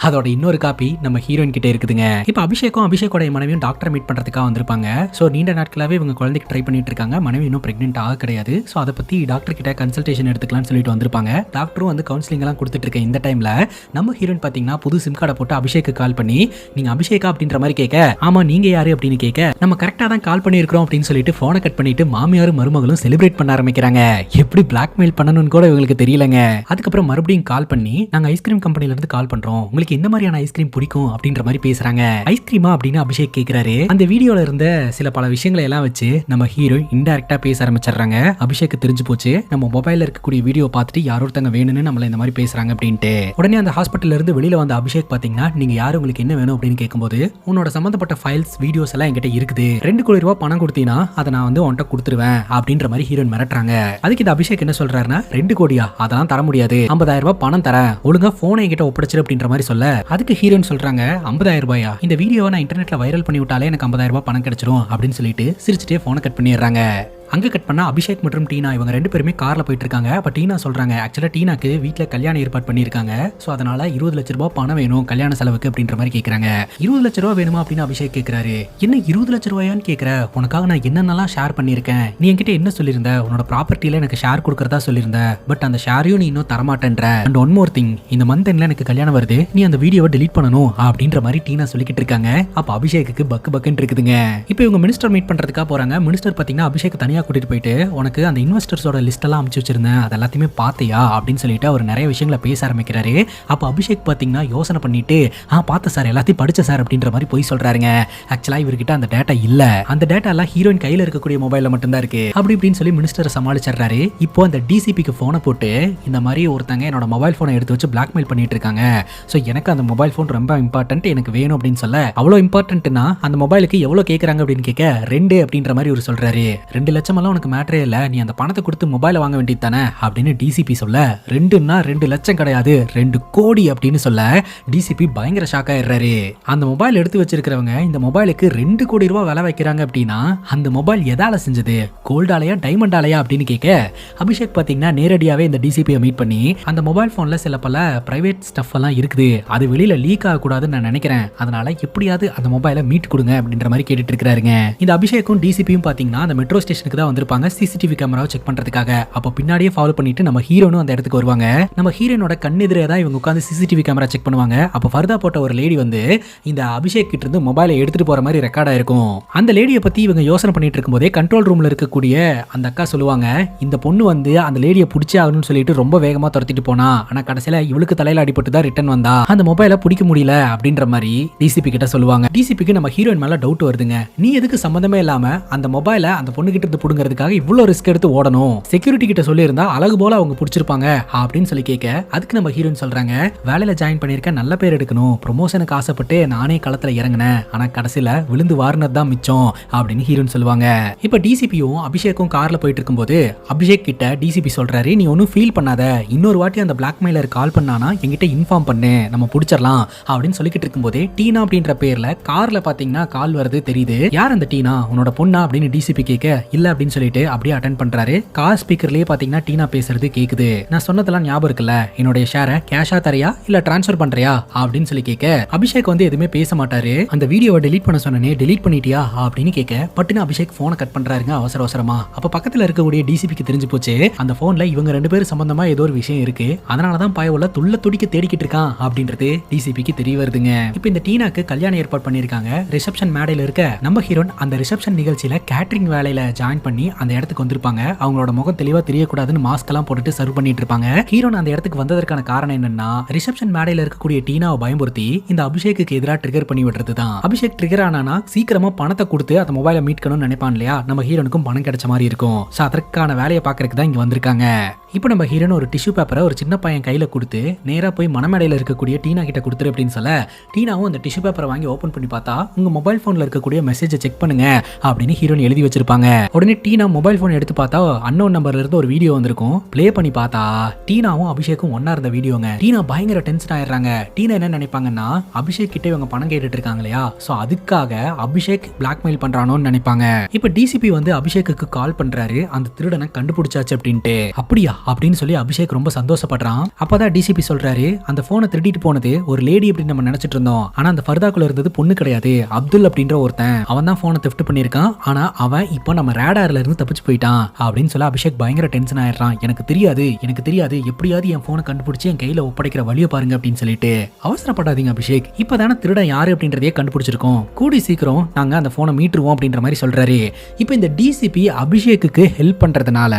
அதோட இன்னொரு காப்பி நம்ம ஹீரோயின் கிட்ட இருக்குதுங்க. இப்போ அபிஷேக்கோட மனைவியும் டாக்டர் மீட் பண்றதுக்காக வந்திருப்பாங்க. ஸோ நீண்ட நாட்களாவே இவங்க குழந்தைக்கு ட்ரை பண்ணிட்டு இருக்காங்க. மனைவி இன்னும் பிரெக்னென்ட் ஆக கிடையாது. ஸோ அதை பத்தி டாக்டர் கிட்ட கன்சல்டேஷன் எடுத்துக்கலாம்னு சொல்லிட்டு வந்திருப்பாங்க. டாக்டரும் வந்து கவுன்சிலிங் எல்லாம் கொடுத்துட்டு இருக்க இந்த டைம்ல நம்ம ஹீரோயின் பாத்தீங்கன்னா புது சிம் கார்டை போட்டு அபிஷேக்கு கால் பண்ணி, நீங்க அபிஷேகா அப்படின்ற மாதிரி கேட்க, ஆமா நீங்க யாரு அப்படின்னு கேட்க, நம்ம கரெக்டா தான் கால் பண்ணிருக்கோம் அப்படின்னு சொல்லிட்டு போனை கட் பண்ணிட்டு மாமியாரும் மருமகளும் செலிப்ரேட் பண்ண ஆரம்பிக்கிறாங்க. எப்படி பிளாக்மெயில் பண்ணணும்னு கூட இவங்களுக்கு தெரியலங்க. அதுக்கப்புறம் மறுபடியும் கால் பண்ணி, நாங்க ஐஸ்கிரீம் கம்பெனில இருந்து கால் பண்றோம், உங்களுக்கு இந்த மாதிரியான ஐஸ்கிரீம் பிடிக்கும் அப்படின்ற மாதிரி பேசுறாங்க. ஐஸ்கிரீமா அப்படின்னு அபிஷேக் கேக்குறாரு. அந்த வீடியோல இருந்த சில பல விஷயங்களை எல்லாம் வச்சு நம்ம ஹீரோ இன்டைரக்டா பேச ஆரம்பிச்சிடுறாங்க. அபிஷேக் தெரிஞ்சு போச்சு, நம்ம மொபைல்ல இருக்கக்கூடிய வீடியோ பார்த்துட்டு யாரோ ஒருத்தங்க வேணும்னு நம்மள இந்த மாதிரி பேசுறாங்க அப்படின்ட்டு. உடனே அந்த ஹாஸ்பிட்டல்ல இருந்து வெளியில வந்த அபிஷேக் பாத்தீங்கன்னா, நீங்க யாரு, உங்களுக்கு என்ன வேணும் அப்படின்னு கேட்கும்போது, உன்னோட சம்பந்தப்பட்ட ஃபைல்ஸ் வீடியோஸ் எல்லாம் என்கிட்ட இருக்குது, 2 கோடி ரூபாய் பணம் கொடுத்தீங்கன்னா அதை நான் வந்து உன்கிட்ட கொடுத்துருவேன் அப்படின்ற மாதிரி ஹீரோயின் மிரட்டுறாங்க. அதுக்கு இந்த அபிஷேக் என்ன சொல்றாருன்னா, 2 கோடியா, அதெல்லாம் தர முடியாது, 50,000 ரூபாய் பணம் தரேன், ஒழுங்கா போனை என்கிட்ட ஒப்படைச்சிரு அப்படின்ற மாதிரி சொல்ல, அதுக்கு ஹீரோயின் சொல்றாங்க, 50,000 ரூபாயா, இந்த வீடியோவை நான் இன்டர்நெட்ல வைரல் பண்ணி விட்டாலே எனக்கு 50,000 ரூபாய் பணம் கிடைச்சிரும் அப்படின்னு சொல்லிட்டு சிரிச்சுட்டே போனை கட் பண்ணிடுறாங்க. அங்க கட் பண்ணா அபிஷேக் மற்றும் டீனா இவங்க 2 பேருமே கார்ல போயிட்டு இருக்காங்க. அப்ப டீனா சொல்றாங்க, ஆக்சுவலா டீனாக்கு வீட்டுல கல்யாணம் ஏற்பாடு பண்ணிருக்காங்க. சோ அதனால 20 லட்சம் ரூபாய் பணம் வேணும் கல்யாண செலவுக்கு அப்படின்ற மாதிரி கேக்குறாங்க. 20 லட்சம் ரூபாய் வேணுமா அப்படின்னு அபிஷேக் கேக்குறாரு. என்ன 20 லட்சம் ரூபாயான்னு கேக்குற, உனக்காக நான் என்னென்னலாம் ஷேர் பண்ணிருக்கேன், நீ என்கிட்ட என்ன சொல்லியிருந்த, உன்னோட ப்ராப்பர்ட்டியில எனக்கு ஷேர் கொடுக்கறதா சொல்லியிருந்த, பட் அந்த ஷேரையும் நீ இன்னும் தரமாட்டேன்ற, அண்ட் ஒன் மோர் திங், இந்த மந்த் எண்ட்ல எனக்கு கல்யாணம் வருது, நீ அந்த வீடியோவை டெலீட் பண்ணணும் அப்படின்ற மாதிரி டீனா சொல்லிக்கிட்டு இருக்காங்க. அப்ப அபிஷேக்கு பக்குன்னு இருக்குதுங்க. இப்போ இவங்க மினிஸ்டர் மீட் பண்றதுக்காக போறாங்க. மினிஸ்டர் பாத்தீங்கன்னா அபிஷேக் தனியா கூட்டிட்டு போயிட்டு, உனக்கு அந்த இன்வெஸ்டர்ஸோட லிஸ்ட் எல்லாம் அனுப்பிச்சு வச்சிருந்தேன், அது எல்லாத்தையுமே பாத்தியா அப்படின்னு சொல்லிட்டு அவர் நிறைய விஷயங்களை பேச ஆரம்பிக்கிறாரு. அப்ப அபிஷேக் பாத்தீங்கன்னா யோசனை பண்ணிட்டு, பார்த்த சார், எல்லாத்தையும் படிச்ச சார் அப்படின்ற மாதிரி போய் சொல்றாருங்க. ஆக்சுவலா இவர்கிட்ட அந்த டேட்டா இல்ல, அந்த டேட்டா எல்லாம் ஹீரோயின் கையில இருக்கக்கூடிய மொபைல்ல மட்டும் தான் இருக்கு அப்படி இப்படின்னு சொல்லி மினிஸ்டரை சமாளிச்சிடுறாரு. இப்போ அந்த டிசிபிக்கு போனை போட்டு, இந்த மாதிரி ஒருத்தங்க என்னோட மொபைல் போனை எடுத்து வச்சு பிளாக்மெயில் பண்ணிட்டு இருக்காங்க, சோ எனக்கு அந்த மொபைல் போன் ரொம்ப இம்பார்ட்டன்ட், எனக்கு வேணும் அப்படின்னு சொல்ல, அவ்வளவு இம்பார்ட்டன்ட்னா அந்த மொபைலுக்கு எவ்வளவு கேக்குறாங்க அப்படின்னு கேட்க, 2 அப்படின்ற மாதிரி ஒரு சொல்றாரு. 2 லட்சம் எல்லாம் உனக்கு மேட்டரே இல்ல, நீ அந்த பணத்தை கொடுத்து மொபைலை வாங்க வேண்டியது தானே அப்படின்னு டிசிபி சொல்ல, 2ன்னா 2 லட்சம் கிடையாது, 2 கோடி அப்படின்னு சொல்ல டிசிபி பயங்கர ஷாக் ஆயிடுறாரு. அந்த மொபைல் எடுத்து வச்சிருக்கிறவங்க இந்த மொபைலுக்கு 2 கோடி ரூபாய் விலை வைக்கிறாங்க அப்படின்னா அந்த மொபைல் எதால செஞ்சது, கோல்டாலையா டைமண்டாலையா அப்படின்னு கேட்க, அபிஷேக் பாத்தீங்கன்னா நேரடியாவே இந்த டிசிபியை மீட் பண்ணி, அந்த மொபைல் போன்ல சில பல பிரைவேட் ஸ்டஃப் எல்லாம் இருக்குது, அது வெளியில லீக் ஆக கூடாதுன்னு நான் நினைக்கிறேன், அதனால எப்படியாவது அந்த மொபைலை மீட் கொடுங்க அப்படின்ற மாதிரி கேட்டுட்டு இருக்காருங்க. இந்த அபிஷேக்கும் டிசிபியும் பாத்தீங்கன்னா அந்த மெட்ரோ ஸ்டேஷனுக்கு தான் வந்திருப்பாங்க சிசிடிவி கேமராவை செக் பண்றதுக்காக. அப்ப பின்னாடியே ஃபாலோ பண்ணிட்டு நம்ம ஹீரோனும் அந்த இடத்துக்கு வருவாங்க. நம்ம ஹீரோனோட கண்ணெதிரே தான் இவங்க உட்கார்ந்து சிசிடிவி கேமரா செக் பண்ணுவாங்க. அப்ப ஃபர்தா போட்ட ஒரு லேடி வந்து இந்த அபிஷேக் கிட்ட இருந்து மொபைலை எடுத்துட்டு போற மாதிரி ரெக்கார்ட் ஆயிருக்கும். அந்த லேடியை பத்தி இவங்க யோசனை பண்ணிட்டு இருக்கும்போதே கண்ட்ரோல் ரூம்ல இருக்கக்கூடிய அந்த அக்கா சொல்லுவாங்க, இந்த பொண்ணு வந்து அந்த லேடியை பிடிச்சே ஆகணும்னு சொல்லிட்டு ரொம்ப வேகமா துரத்திட்டு போனா, ஆனா கடைசியில இவளுக்கு தலையில அடிபட்டு தான் ரிட்டர்ன் வந்தா, அந்த மொபைலை பிடிக்க முடியல அப்படின்ற மாதிரி டிசிபி கிட்ட சொல்லுவாங்க. டிசிபிக்கு நம்ம ஹீரோயின் மேல டவுட் வருதுங்க, நீ எதுக்கு சம்பந்தமே இல்லாம அந்த மொபைலை அந்த பொண்ணு கிட்ட இருந்து புடுங்கிறதுக்காக இவ்வளவு ரிஸ்க் எடுத்து ஓடணும், செக்யூரிட்டி கிட்ட சொல்லி இருந்தா அழகு போல அவங்க பிடிச்சிருப்பாங்க அப்படின்னு சொல்லி கேட்க, அதுக்கு நம்ம ஹீரோயின் சொல்றாங்க, வேலையில ஜாயின் பண்ணிருக்க, நல்ல பேர் எடுக்கணும், ப்ரொமோஷனுக்கு ஆசைப்பட்டு நானே களத்துல இறங்கினேன், ஆனா கடைசியில விழுந்து வாரினது தான் மிச்சம் அப்படின்னு ஹீரோயின் சொல்லுவாங்க. இப்ப டிசிபியும் அபிஷேக்கும் கார்ல போயிட்டு இருக்கும்போது அபிஷேக் கிட்ட டிசிபி சொல்றாரு, நீ ஒன்னும் ஃபீல் பண்ணாத, இன்னொரு வாட்டி அந்த பிளாக்மெயிலர் கால் பண்ணானா என்கிட்ட இன்ஃபார்ம் பண்ணு, நம்ம பிடிச்சிடலாம் அப்படின்னு சொல்லிக்கிட்டு இருக்கும்போதே டீனா அப்படின்ற பேர்ல கார்ல பாத்தீங்கன்னா கால் வருது தெரியுது. யார் அந்த டீனா, உன்னோட பொண்ணா அப்படின்னு டிசிபி கேட்க, இல்ல அப்படின்னு சொல்லிட்டு அப்படியே அட்டென்ட் பண்றாரு. கார் ஸ்பீக்கர்லயே பாத்தீங்கன்னா டீனா பேசுறது கேக்குது. நான் சொன்னதெல்லாம் ஞாபகம் இருக்குல்ல, என்னோட ஷேரை கேஷா தரையா இல்ல டிரான்ஸ்ஃபர் பண்றியா அப்படின்னு சொல்லி கேட்க, அபிஷேக் வந்து எதுவுமே பேச மாட்டாரு. அந்த வீடியோவை டெலீட் பண்ண சொன்னனே, டெலீட் பண்ணிட்டியா அப்படின்னு கேட்க, பட்டுன்னு அபிஷேக் போனை கட் பண்றாருங்க அவசர அவசரமா. அப்ப பக்கத்துல இருக்கக்கூடிய டிசிபிக்கு தெரிஞ்சு போச்சு, அந்த போன்ல இவங்க 2 பேரும் சம்பந்தமா ஏதோ ஒரு விஷயம் இருக்கு, அதனாலதான் பாயவுல துள்ள துடிக்க தேடிக்கிட்டு இருக்கான் அப்படின்றது டிசிபிக்கு தெரிய வருதுங்க. இப்ப இந்த டீனாக்கு கல்யாணம் ஏற்பாடு பண்ணிருக்காங்க. ரிசப்ஷன் மேடையில இருக்க நம்ம ஹீரோன் அந்த ரிசப்ஷன் நிகழ்ச்சியில கேட்டரிங் வேலையில ஜாயின் பண்ணி அந்த இடத்துக்கு வந்திருப்பாங்க. அவங்களோட முகம் தெளிவா தெரியக்கூடாதுன்னு மாஸ்க் எல்லாம் போட்டுட்டு சர்வ் பண்ணிட்டு இருப்பாங்க. ஹீரோன் அந்த இடத்துக்கு வந்ததற்கான காரணம் என்னன்னா, ரிசப்ஷன் மேடையில இருக்கக்கூடிய டீனாவை பயமுறுத்தி இந்த அபிஷேக்கு எதிராக ட்ரிகர் பண்ணி விடுறதுதான். அபிஷேக் ட்ரிகர் ஆனா சீக்கிரமா பணத்தை கொடுத்து அந்த மொபைலை மீட்கணும்னு நினைப்பான் இல்லையா, நம்ம ஹீரோனுக்கும் பணம் கிடைச்ச மாதிரி இருக்கும். சோ அதற்கான வேலையை பாக்குறதுக்கு தான் இங்க வந்திருக்காங்க. இப்போ நம்ம ஹீரோன் ஒரு டிஷ்யூ பேப்பரை ஒரு சின்ன பையன் கையில கொடுத்து நேரா போய் மணமேடையில இருக்கக்கூடிய டீனா கிட்ட கொடுத்துரு அப்படின்னு சொல்ல, டீனாவும் அந்த டிஷ்யூ பேப்பரை வாங்கி ஓபன் பண்ணி பார்த்தா உங்க மொபைல் போன்ல இருக்கக்கூடிய மெசேஜை செக் பண்ணுங்க அப்படின்னு ஹீரோன் எழுதி வச்சிருப்பாங்க. உடனே டீனா மொபைல் போன் எடுத்து பார்த்தா அன்னோன் நம்பர்ல இருந்து ஒரு வீடியோ வந்திருக்கும். ப்ளே பண்ணி பார்த்தா டீனாவும் அபிஷேக்கும் ஒன்னா இருந்த வீடியோங்க. டீனா பயங்கர டென்ஷன் ஆயிடுறாங்க. டீனா என்ன நினைப்பாங்கன்னா, அபிஷேக் கிட்ட இவங்க பணம் கேட்டுட்டு இருக்காங்க இல்லையா, சோ அதுக்காக அபிஷேக் பிளாக்மெயில் பண்றானோன்னு நினைப்பாங்க. இப்ப டிசிபி வந்து அபிஷேக்கு கால் பண்றாரு, அந்த திருடனை கண்டுபிடிச்சாச்சு அப்படின்ட்டு. அப்படியா அப்படின்னு சொல்லி அபிஷேக் ரொம்ப சந்தோஷப்படுறான். அப்பதான் டிசிபி சொல்றாரு, அந்த போனை திருடிட்டு போனது ஒரு லேடி அப்படின்னு நம்ம நினைச்சிட்டு இருந்தோம், ஆனா அந்த ஃபர்தாக்குள்ள இருந்தது பொண்ணு கிடையாது, அப்துல் அப்படின்ற ஒருத்தன். அவன் தான் போனை தெஃப்ட் பண்ணிருக்கான். ஆனா அவன் இப்போ நம்ம ரேடார்ல இருந்து தப்பிச்சு போயிட்டான் அப்படின்னு சொல்ல அபிஷேக் பயங்கர டென்ஷன் ஆயிடுறான். எனக்கு தெரியாது எப்படியாவது என் போனை கண்டுபிடிச்சு என் கையில ஒப்படைக்கிற வழியை பாருங்க அப்படின்னு சொல்லிட்டு. அவசரப்படாதீங்க அபிஷேக், இப்பதானே திருடன் யாரு அப்படின்றதையே கண்டுபிடிச்சிருக்கோம், கூடி சீக்கிரம் நாங்க அந்த போனை மீட்டுருவோம் அப்படின்ற மாதிரி சொல்றாரு. இப்போ இந்த டிசிபி அபிஷேக்கு ஹெல்ப் பண்றதுனால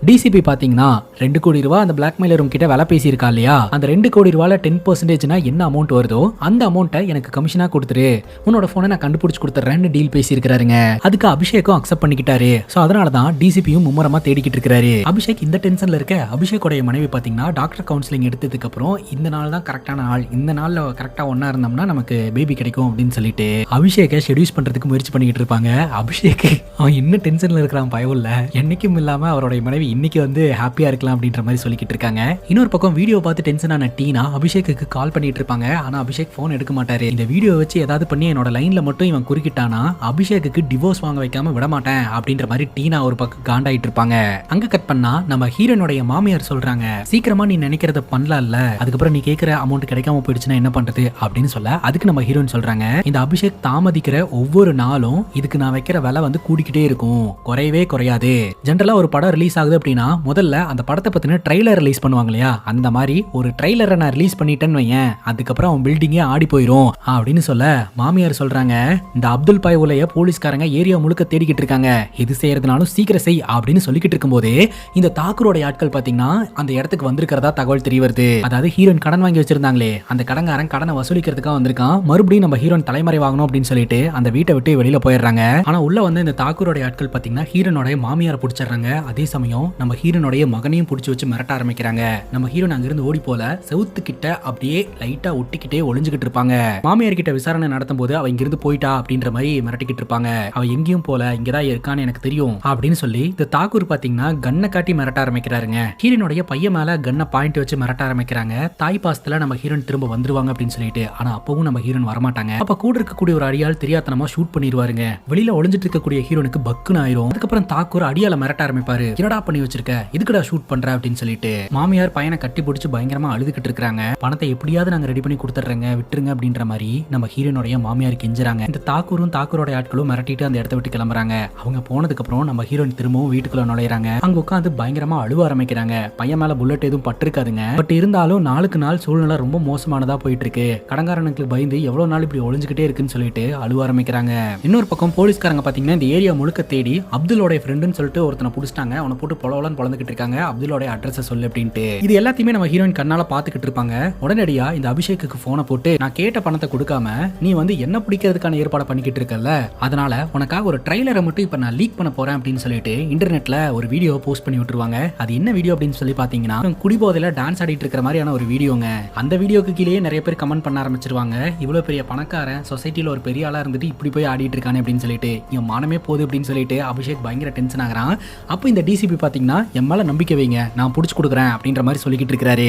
டிசிபி பாத்தீங்கன்னா 2 கோடி ரூபாய் அந்த பிளாக்மெயிலர் கிட்ட வேலை பேசியிருக்கா இல்லையா, அந்த 2 கோடி ரூபாயில 10% என்ன அமௌண்ட் வருதோ அந்த அமௌண்ட்டை எனக்கு கமிஷனா கொடுத்துரு, உன்னோட போனை நான் கண்டுபிடிச்சு கொடுத்துறேன்னு டீல் பேசியிருக்காருங்க. அதுக்கு அபிஷேக்கும் அக்செப்ட் பண்ணிக்கிட்டாரு. சோ அதனாலதான் டிசிபியும் மும்முரமா தேடிக்கிட்டு இருக்காரு. அபிஷேக் இந்த டென்ஷன்ல இருக்க அபிஷேக்கோடைய மனைவி பாத்தீங்கன்னா டாக்டர் கவுன்சிலிங் எடுத்ததுக்கு அப்புறம் இந்த நாள் தான் கரெக்டான நாள், இந்த நாள்ல கரெக்டா ஒன்னா இருந்தோம்னா நமக்கு பேபி கிடைக்கும் அப்படின்னு சொல்லிட்டு அபிஷேக்கை ஷெட்யூஸ் பண்றதுக்கு முயற்சி பண்ணிக்கிட்டு இருப்பாங்க. அபிஷேக் அவன் இன்னும் டென்ஷன்ல இருக்கிறான் பயவுள்ள, என்னைக்கும் இல்லாம அவருடைய மனைவி இன்னைக்கு வந்து ஹாப்பியா இருக்கலாம் அப்படின்ற மாதிரி சொல்லிக்கிட்டு இருக்காங்க. இன்னொரு பக்கம் வீடியோ பார்த்து டென்ஷன் ஆன டீனா அபிஷேக்கு கால் பண்ணிட்டு இருப்பாங்க. ஆனா அபிஷேக் போன் எடுக்க மாட்டாரு. இந்த வீடியோ வச்சு ஏதாவது பண்ணி என்னோட லைன்ல மட்டும் இவன் குறுக்கிட்டானா அபிஷேக்கு டிவோர்ஸ் வாங்க வைக்காம விட மாட்டேன் அப்படின்ற மாதிரி டீனா ஒரு பக்கம் காண்டாயிட்டு இருப்பாங்க. அங்க கட் பண்ணா நம்ம ஹீரோனுடைய மாமியார் சொல்றாங்க, சீக்கிரமா நீ நினைக்கிறத பண்ணலாம்ல, அதுக்கப்புறம் நீ கேட்கிற அமௌண்ட் கிடைக்காம போயிடுச்சுன்னா என்ன பண்றது அப்படின்னு சொல்ல, அதுக்கு நம்ம ஹீரோன் சொல்றாங்க, இந்த அபிஷேக் தாமதிக்கிற ஒவ்வொரு நாளும் இதுக்கு நான் வைக்கிற விலை வந்து கூடிக்கிட்டே இருக்கும், குறையவே குறையாது. ஜென்ரலா ஒரு படம் ரிலீஸ் ஆகுது அப்படின்னா முதல்ல அந்த படத்தை பத்தின ட்ரெய்லர் ரிலீஸ் பண்ணுவாங்க இல்லையா, அந்த மாதிரி ஒரு ட்ரெய்லரை நான் ரிலீஸ் பண்ணிட்டேன்னு வையேன், அதுக்கப்புறம் அவன் பில்டிங்கே ஆடி போயிரும் அப்படின்னு சொல்ல மாமியார் சொல்றாங்க, இந்த அப்துல் பாய் உலைய போலீஸ்காரங்க ஏரியா முழுக்க தேடிக்கிட்டு இருக்காங்க, எது செய்யறதுனாலும் சீக்கிரம் செய் அப்படின்னு சொல்லிக்கிட்டு இருக்கும்போது இந்த தாக்கூரோட ஆட்கள் பாத்தீங்கன்னா அந்த இடத்துக்கு வந்திருக்கிறதா தகவல் தெரிய வருது. அதாவது ஹீரோயின் கடன் வாங்கி வச்சிருந்தாங்களே அந்த கடன்காரன் கடனை வசூலிக்கிறதுக்காக வந்திருக்கான். மறுபடியும் நம்ம ஹீரோயின் தலைமறைவாகணும் அப்படின்னு சொல்லிட்டு அந்த வீட்டை விட்டு வெளியில போயிடுறாங்க. ஆனா உள்ள வந்து இந்த தாக்கூரோட ஆட்கள் பாத்தீங்கன்னா ஹீரோனோட மாமியாரை பிடிச்சிடுறாங்க. அதே சமயம் நம்ம ஹீரோனுடைய மகனையும் பிடிச்சி வச்சு மிரட்ட ஆரம்பிக்கிறாங்க. நம்ம ஹீரோன் அங்கிருந்து ஓடி போல செவுத்து கிட்ட அப்படியே லைட்டா ஒட்டிக்கிட்டே ஒளிஞ்சுக்கிட்டு இருப்பாங்க. மாமியார் கிட்ட விசாரணை நடத்தும் போது அவ இங்கிருந்து போயிட்டா அப்படின்ற மாதிரி மிரட்டிக்கிட்டு இருப்பாங்க. அவ எங்கேயும் போல, இங்கதான் இருக்கான்னு எனக்கு தெரியும் அப்படின்னு சொல்லி இந்த தாக்கூர் பாத்தீங்கன்னா கண்ணை காட்டி மிரட்ட ஆரம்பிக்கிறாருங்க. ஹீரோனுடைய பையன் மேல கண்ணை பாயிண்ட் வச்சு மிரட்ட ஆரம்பிக்கிறாங்க. தாய் பாசத்துல நம்ம ஹீரோன் திரும்ப வந்துருவாங்க அப்படின்னு சொல்லிட்டு. ஆனா அப்பவும் நம்ம ஹீரோன் வரமாட்டாங்க. அப்ப கூட இருக்கக்கூடிய ஒரு அடியால் தெரியாதனமா ஷூட் பண்ணிடுவாருங்க. வெளியில ஒளிஞ்சிட்டு இருக்கக்கூடிய ஹீரோனுக்கு பக்குன்னு ஆயிரும். அதுக்கப்புறம் தாக்கூர் அடியால மிரட்ட ஆரம்பிப்பாரு, என்னடா பண்ணி வச்சிருக்க, எதுக்குடா ஷூட் பண்ற அப்படின்னு சொல்லிட்டு. மாமியார் பையனை கட்டி பிடிச்சு பயங்கரமா அழுதுகிட்டு இருக்காங்க. பணத்தை எப்படியாவது நாங்க ரெடி பண்ணி கொடுத்துறேங்க, விட்டுருங்க அப்படின்ற மாதிரி நம்ம ஹீரோனுடைய மாமியார் கெஞ்சுறாங்க. இந்த தாக்கூரும் தாக்கூரோட ஆட்களும் மிரட்டிட்டு அந்த இடத்த விட்டு கிளம்புறாங்க. அவங்க போனதுக்கு அப்புறம் நம்ம ஹீரோயின் திரும்பவும் வீட்டுக்குள்ள நுழையறாங்க. அங்க உட்காந்து பயங்கரமா அழுவ ஆரம்பிக்கிறாங்க. பையன் மேல புல்லட் எதுவும் பட்டிருக்காதுங்க. பட் இருந்தாலும் நாளுக்கு நாள் சூழ்நிலை ரொம்ப மோசமானதா போயிட்டு இருக்கு. கடன்காரனுக்கு பயந்து எவ்வளவு நாள் இப்படி ஒளிஞ்சுக்கிட்டே இருக்குன்னு சொல்லிட்டு அழுவ ஆரம்பிக்கிறாங்க. இன்னொரு பக்கம் போலீஸ்காரங்க பாத்தீங்கன்னா இந்த ஏரியா முழுக்க தேடி அப்துலோட ஃப்ரெண்டுன்னு சொல்லிட்டு ஒருத்தனை புடிச்சிட்டாங்க. அவனை போட்டு பொலவலன்னு பொழந்துக்கிட்டு இருக்காங்க. அப்துலோட அட்ரஸ் சொல்லு அப்படின்ட்டு. இது எல்லாத்தையுமே நம்ம ஹீரோயின் கண்ணால பாத்துக்கிட்டு இருப்பாங்க. உடனடியா இந்த அபிஷேக்கு போனை போட்டு, நான் கேட்ட பணத்தை கொடுக்காம நீ வந்து என்ன பிடிக்கிறதுக்கான ஏற்பாடு பண்ணிக்கிட்டு இருக்கல, அதனால உனக்காக ஒரு ட்ரைலரை மட்டும் இப்ப நான் லீக் பண்ண போறேன் அப்படின்னு சொல்லிட்டு இன்டர்நெட்ல ஒரு வீடியோ போஸ்ட் பண்ணி விட்டுருவாங்க. அது என்ன வீடியோ அப்படின்னு சொல்லி பாத்தீங்கன்னா குடிபோதையில டான்ஸ் ஆடிட்டு இருக்கிற மாதிரியான ஒரு வீடியோங்க. அந்த வீடியோக்கு கீழே நிறைய பேர் கமெண்ட் பண்ண ஆரம்பிச்சிருவாங்க, இவ்வளவு பெரிய பணக்காரன் சொசைட்டில ஒரு பெரிய ஆளா இருந்துட்டு இப்படி போய் ஆடிட்டு இருக்கானே அப்படின்னு சொல்லிட்டு, இவன் மானமே போகுது அப்படின்னு சொல்லிட்டு அபிஷேக் பயங்கர டென்ஷன் ஆகுறான். அப்போ இந்த டிசிபி பாத்தீங்கன்னா என் மேல நம்பிக்கை வைங்க, நான் புடிச்சு கொடுக்குறேன் அப்படின்ற மாதிரி சொல்லிக்கிட்டு இருக்காரு.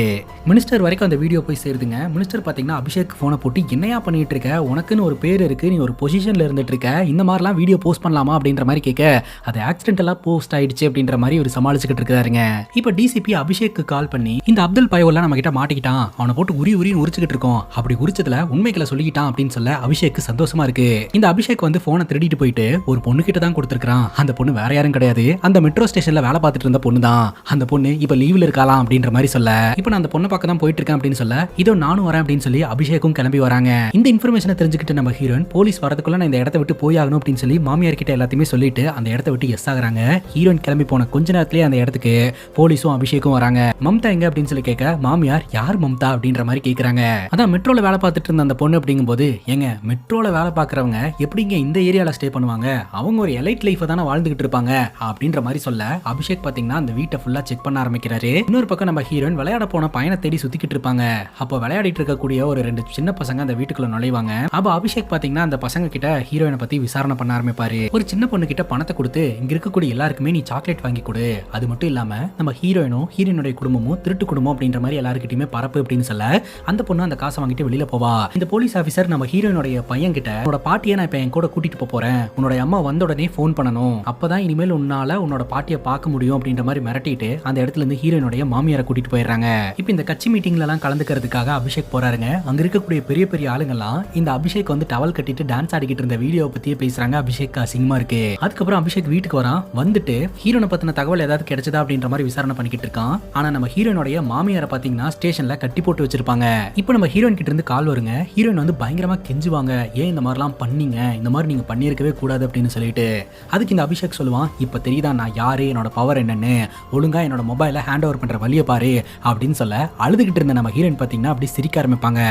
மினிஸ்டர் வரைக்கும் அந்த வீடியோ போய் சேருதுங்க. மினிஸ்டர் பாத்தீங்கன்னா அபிஷேக் போனை போட்டு, என்னையா பண்ணிட்டு இருக்க, உனக்குன்னு ஒரு பேர் இருக்கு, நீ ஒரு பொசிஷன்ல இருந்துட்டு இருக்க, இந்த மாதிரிலாம் வீடியோ போஸ்ட் பண்ணலாமா அப்படின்ற மாதிரி கேட்க, அது ஆக்சிடென்டலா போஸ்ட் ஆயிடுச்சு அப்படின்ற மாதிரி ஒரு சமாளிச்சுக்கிட்டு இருக்காருங்க. இப்போ டிசிபி அபிஷேக்கு கால் பண்ணி, இந்த அப்துல் பயவுல நம்ம கிட்ட மாட்டிக்கிட்டான், அவனை போட்டு உரின்னு உரிச்சுக்கிட்டு இருக்கோம், அப்படி உரிச்சதுல உண்மைகளை சொல்லிக்கிட்டான் அப்படின்னு சொல்ல அபிஷேக்கு சந்தோஷமா இருக்கு. இந்த அபிஷேக் வந்து போனை திருடிட்டு போயிட்டு ஒரு பொண்ணு கிட்ட தான் கொடுத்துருக்கான். அந்த பொண்ணு வேற யாரும் கிடையாது, அந்த மெட்ரோ ஸ்டேஷன்ல வேலை பார்த்துட்டு இருந்த பொண்ணு தான். அந்த பொண்ணு இப்ப லீவ்ல இருக்கலாம் அப்படின்ற மாதிரி சொல்ல, இப்ப நான் அந்த பொண்ணை பார்க்க தான் போயிட்டு இருக்கேன் அப்படின்னு சொல்ல, இதோ நானும் வரேன் அப்படின்னு சொல்லி அபிஷேக்கும் கிளம்பி வராங்க. இந்த இன்ஃபர்மேஷனை தெரிஞ்சுக்கிட்டு நம்ம ஹீரோயின் போலீஸ் வரதுக்குள்ள நான் இந்த இடத்த விட்டு போய் ஆகணும் அப்படின்னு சொல்லி மாமியார் கிட்ட எல்லாத்தையுமே சொல்லிட்டு அந்த இடத்த விட்டு எஸ் ஆகுறாங்க. ஹீரோயின் கிளம்பி போன கொஞ்ச நேரத்திலேயே அந்த இடத்துக்கு போலீஸும் அபிஷேக்கும் வராங்க. மம்தா எங்க அப்படின்னு சொல்லி கேட்க, மாமியார் யார் மம்தா அப்படின்ற மாதிரி கேக்குறாங்க. அதான் மெட்ரோல வேலை பார்த்துட்டு இருந்த அந்த பொண்ணு அப்படிங்கும்போது, ஏங்க மெட்ரோல வேலை பார்க்கறவங்க எப்படிங்க இந்த ஏரியால ஸ்டே பண்ணுவாங்க, அவங்க ஒரு ஒரு எலைட் லைஃப் தானே வாழ்ந்துகிட்டு இருப்பாங்க அப்படின்ற மாதிரி சொல்ல அபிஷேக் பாத்தீங்கன்னா அந்த வீட்டை ஃபுல்லா செக் பண்ண ஆரம்பிக்கிறாரு. இன்னொரு பக்கம் நம்ம ஹீரோயின் விளையாட போன பையனை தேடி சுத்திக்கிட்டு இருப்பாங்க. அப்போ விளையாடிட்டு இருக்கக்கூடிய ஒரு 2 சின்ன பசங்க அந்த வீட்டுக்குள்ள நுழைவாங்க. அப்ப அபிஷேக் பாத்தீங்கன்னா அந்த பசங்க கிட்ட ஹீரோயினை பத்தி விசாரணை பண்ண ஆரம்பிப்பாரு. ஒரு சின்ன பொண்ணு கிட்ட பணத்தை கொடுத்து இங்க இருக்கக்கூடிய எல்லாருக்குமே நீ சாக்லேட் வாங்கி கொடு, அது மட்டும் இல்லாம நம்ம ஹீரோயினும் ஹீரோயினுடைய குடும்பமும் திருட்டு குடும்பம் அப்படின்ற மாதிரி எல்லாருக்கிட்டையுமே பரப்பு அப்படின்னு சொல்ல அந்த பொண்ணு அந்த காசை வாங்கிட்டு வெளியில போவா. இந்த போலீஸ் ஆபீசர் நம்ம ஹீரோயினுடைய பையன் கிட்ட உன்னோட பாட்டியை நான் இப்ப என் கூட கூட்டிட்டு போறேன், உன்னோட அம்மா வந்த உடனே போன் பண்ணணும், அப்பதான் இனிமேல் உன்னால உன்னோட பாட்டியை பார்க்க முடியும் அப்படின்ற மாதிரி மிரட்டிட்டு அந்த இடத்துல இருந்து ஹீரோயினுடைய மாமியாரை கூட்டிட்டு போயிடுறாங்க. இப்ப இந்த கட்சி மீட்டிங்ல எல்லாம் கலந்துக்கிறதுக்காக அபிஷேக் போறாருங்க. அங்க இருக்கக்கூடிய பெரிய பெரிய ஆளுங்கெல்லாம் இந்த அபிஷேக் வந்து டவல் கட்டிட்டு டான்ஸ் ஆடிக்கிட்டு இருந்த வீடியோ பத்தியே பேசுறாங்க. அபிஷேக் அசிங்கமா இருக்கு. அதுக்கப்புறம் அபிஷேக் வீட்டுக்கு வரான். வந்துட்டு ஹீரோனை பத்தின தகவல் ஏதாவது கிடைச்சதா அப்படின்ற மாதிரி விசாரணை பண்ணிக்கிட்டு இருக்கான். ஆனா நம்ம ஹீரோனுடைய மாமியாரை பாத்தீங்கன்னா ஸ்டேஷன்ல கட்டி போட்டு வச்சிருப்பாங்க. இப்போ நம்ம ஹீரோயின் கிட்ட இருந்து கால் வருங்க. ஹீரோயின் வந்து பயங்கரமா கெஞ்சுவாங்க, ஏன் இந்த மாதிரிலாம் பண்ணீங்க, இந்த மாதிரி நீங்க பண்ணியிருக்கவே கூடாது அப்படின்னு சொல்லிட்டு. அதுக்கு இந்த அபிஷேக் சொல்லுவான், இப்ப தெரியுதா நான் யாரு, என்னோட பவர் என்னன்னு, ஒழுங்கா என்னோட மொபைலை ஹேண்ட் ஓவர் பண்ற வழியை பாரு அப்படின்னு சொல்ல அழுதுகிட்டு இருந்த நம்ம ஹீரோயின் பாத்தீங்கன்னா அப்படி சிரிக்க ஆரம்பிப்பாங்க.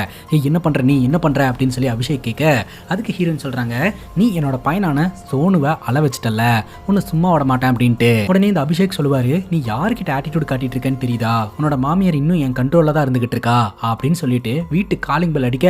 என்ன பண்ற நீ என்ன பண்ற அப்படின்னு சொல்லி அபிஷேக் கேட்க அதுக்கு ஹீரோயின் சொல்றாங்க, நீ என்னோட பையனான சோனுவை அள வச்சிட்டல, உன்னை சும்மா விட மாட்டேன் அப்படின்ட்டு. உடனே இந்த அபிஷேக் சொல்லுவாரு, நீ யாருக்கிட்ட ஆட்டிடியூட் காட்டிட்டு இருக்கேன்னு தெரியுதா, உன்னோட மாமியார் இன்னும் என் கண்ட்ரோல்ல தான் இருந்துகிட்டு இருக்கா அப்படின்னு சொல்லிட்டு வீட்டு காலிங் பெல் அடிக்க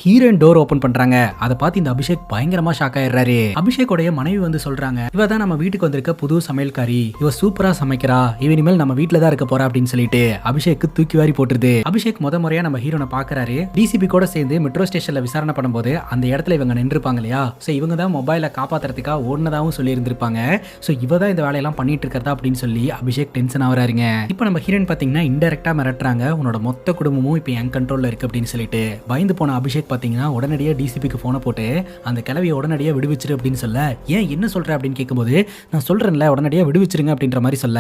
ஹீரோயின் டோர் ஓபன் பண்றாங்க. அதை பார்த்து இந்த அபிஷேக் பயங்கரமா ஷாக் ஆயிடுறாரு. அபிஷேக்கோடைய மனைவி வந்து சொல்றாங்க, இவ தான் நம்ம வீட்டுக்கு வந்திருக்க புது சமையல்காரி, இவ சூப்பரா சமைக்கிறா, இவ இனிமேல் நம்ம வீட்டுல தான் இருக்க போறா அப்படின்னு சொல்லிட்டு அபிஷேக்கு தூக்கி வாரி போட்டுருது. அபிஷேக் முறையா நம்ம ஹீரோனை பாக்குறாரு. டிசிபி கூட சேர்ந்து மெட்ரோ ஸ்டேஷன்ல விசாரணை பண்ணும்போது அந்த இடத்துல இவங்க நின்றுப்பாங்க இல்லையா, சோ இவங்க தான் மொபைலை காப்பாத்துறதுக்காக ஓடுனதாவும் சொல்லி இருந்திருப்பாங்க. சோ இவ தான் இந்த வேலையெல்லாம் பண்ணிட்டு இருக்கிறதா அப்படின்னு சொல்லி அபிஷேக் டென்ஷன் ஆகுறாருங்க. இப்போ நம்ம ஹீரோயின் பாத்தீங்கன்னா இன்டெரக்டா மிரட்டுறாங்க, உன்னோட மொத்த குடும்பமும் இப்போ என் கண்ட்ரோல்ல இருக்கு அப்படின்னு சொல்லிட்டு. பயந்து போன அபிஷேக் பாத்தீங்கன்னா உடனடியாக டிசிபிக்கு போனை போட்டு அந்த கிளவியை உடனடியாக விடுவிச்சிரு அப்படின்னு சொல்ல, ஏன் என்ன சொல்ற அப்படின்னு கேட்கும்போது, நான் சொல்றேன்ல உடனடியாக விடுவிச்சிருங்க அப்படின்ற மாதிரி சொல்ல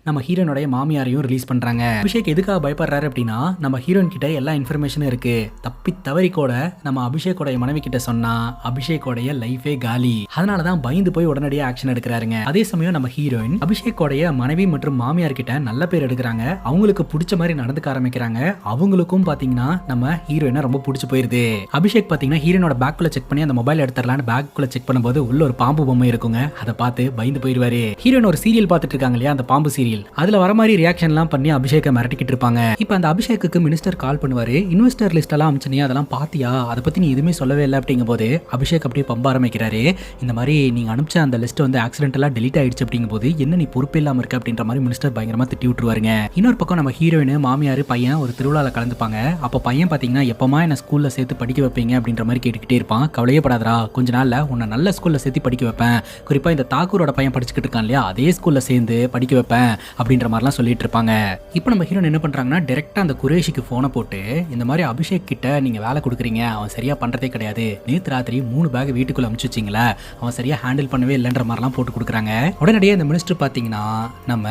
நம்ம ஹீரோனுடைய மாமியாரையும் ரிலீஸ் பண்றாங்க. அபிஷேக் எதுக்காக பயப்படுறாரு அப்படின்னா, நம்ம ஹீரோயின் கிட்ட எல்லா இன்ஃபர்மேஷனும் இருக்கு, தப்பி தவறி கூட நம்ம அபிஷேக்கோட மனைவி கிட்ட சொன்னா அபிஷேக்கோடைய லைஃபே காலி, அதனாலதான் பயந்து போய் உடனடியாக ஆக்ஷன் எடுக்கிறாருங்க. அதே சமயம் நம்ம ஹீரோயின் அபிஷேக்கோடைய மனைவி மற்றும் மாமியார் கிட்ட நல்ல பேர் எடுக்கிறாங்க, அவங்களுக்கு பிடிச்ச மாதிரி நடந்துக்க ஆரம்பிக்கிறாங்க. அவங்களுக்கும் பாத்தீங்கன்னா நம்ம ஹீரோயினை ரொம்ப பிடிச்சு போயிருது. அபிஷேக் பாத்தீங்கன்னா ஹீரோனோட பேக்குள்ள செக் பண்ணி அந்த மொபைல் எடுத்துடலான்னு பேக்குள்ள செக் பண்ணும்போது உள்ள ஒரு பாம்பு பொம்மை இருக்குங்க. அதை பார்த்து பயந்து போயிருவாரு. ஹீரோயின் ஒரு சீரியல் பார்த்துட்டு இருக்காங்க இல்லையா, அந்த பாம்பு சீரியல், அதுல வர மாதிரி ரியாக்ஷன் எல்லாம் பண்ணி அபிஷேக்கை மிரட்டிக்கிட்டு இருப்பாங்க. இப்ப அந்த அபிஷேக்கு மினிஸ்டர் கால் பண்ணுவாரு, இன்வெஸ்டர் லிஸ்ட் எல்லாம் அமிச்சனே அதெல்லாம் பாத்தியா, அதை பத்தி நீ எதுவுமே சொல்லவே இல்லை அப்படிங்கும் போது அபிஷேக் அப்படியே பம்ப ஆரம்பிக்கிறாரு. இந்த மாதிரி நீங்க அனுப்பிச்ச அந்த லிஸ்ட் வந்து ஆக்சிடென்டலா டெலிட் ஆயிடுச்சு அப்படிங்கும் போது என்ன நீ பொறுப்பு இல்லாம இருக்க அப்படின்ற மாதிரி மினிஸ்டர் பயங்கரமா திட்டி விட்டுருவாருங்க. இன்னொரு பக்கம் நம்ம ஹீரோயின் மாமியார் பையன் ஒரு திருவிழால கலந்துப்பாங்க. அப்ப பையன் பாத்தீங்கன்னா எப்பமா என்ன ஸ்கூல்ல சேர்த்து படிக்க வைப்பீங்க அப்படின்ற மாதிரி கேட்டுக்கிட்டே இருப்பான். கவலையே படாதரா, கொஞ்ச நாள்ல உன்னை நல்ல ஸ்கூல்ல சேர்த்து படிக்க வைப்பேன், குறிப்பா இந்த தாக்கூரோட பையன் படிச்சுக்கிட்டு இருக்கான் இல்லையா, அதே ஸ்கூல்ல சேர்ந்து படிக்க வைப்பேன் அப்படின்ற மாதிரிலாம் சொல்லிட்டு இருப்பாங்க. இப்போ நம்ம ஹீரோயின் என்ன பண்றாங்கன்னா டைரக்டா அந்த குரேஷிக்கு போனை போட்டு, இந்த மாதிரி அபிஷேக் கிட்ட நீங்க வேலை கொடுக்குறீங்க, அவன் சரியா பண்றதே கிடையாது, நேத்து ராத்திரி 3 பேக் வீட்டுக்குள்ள அனுப்பிச்சு வச்சிங்களா, அவன் சரியா ஹேண்டில் பண்ணவே இல்லைன்ற மாதிரிலாம் போட்டு கொடுக்குறாங்க. உடனடியே இந்த மினிஸ்டர் பாத்தீங்கன்னா நம்ம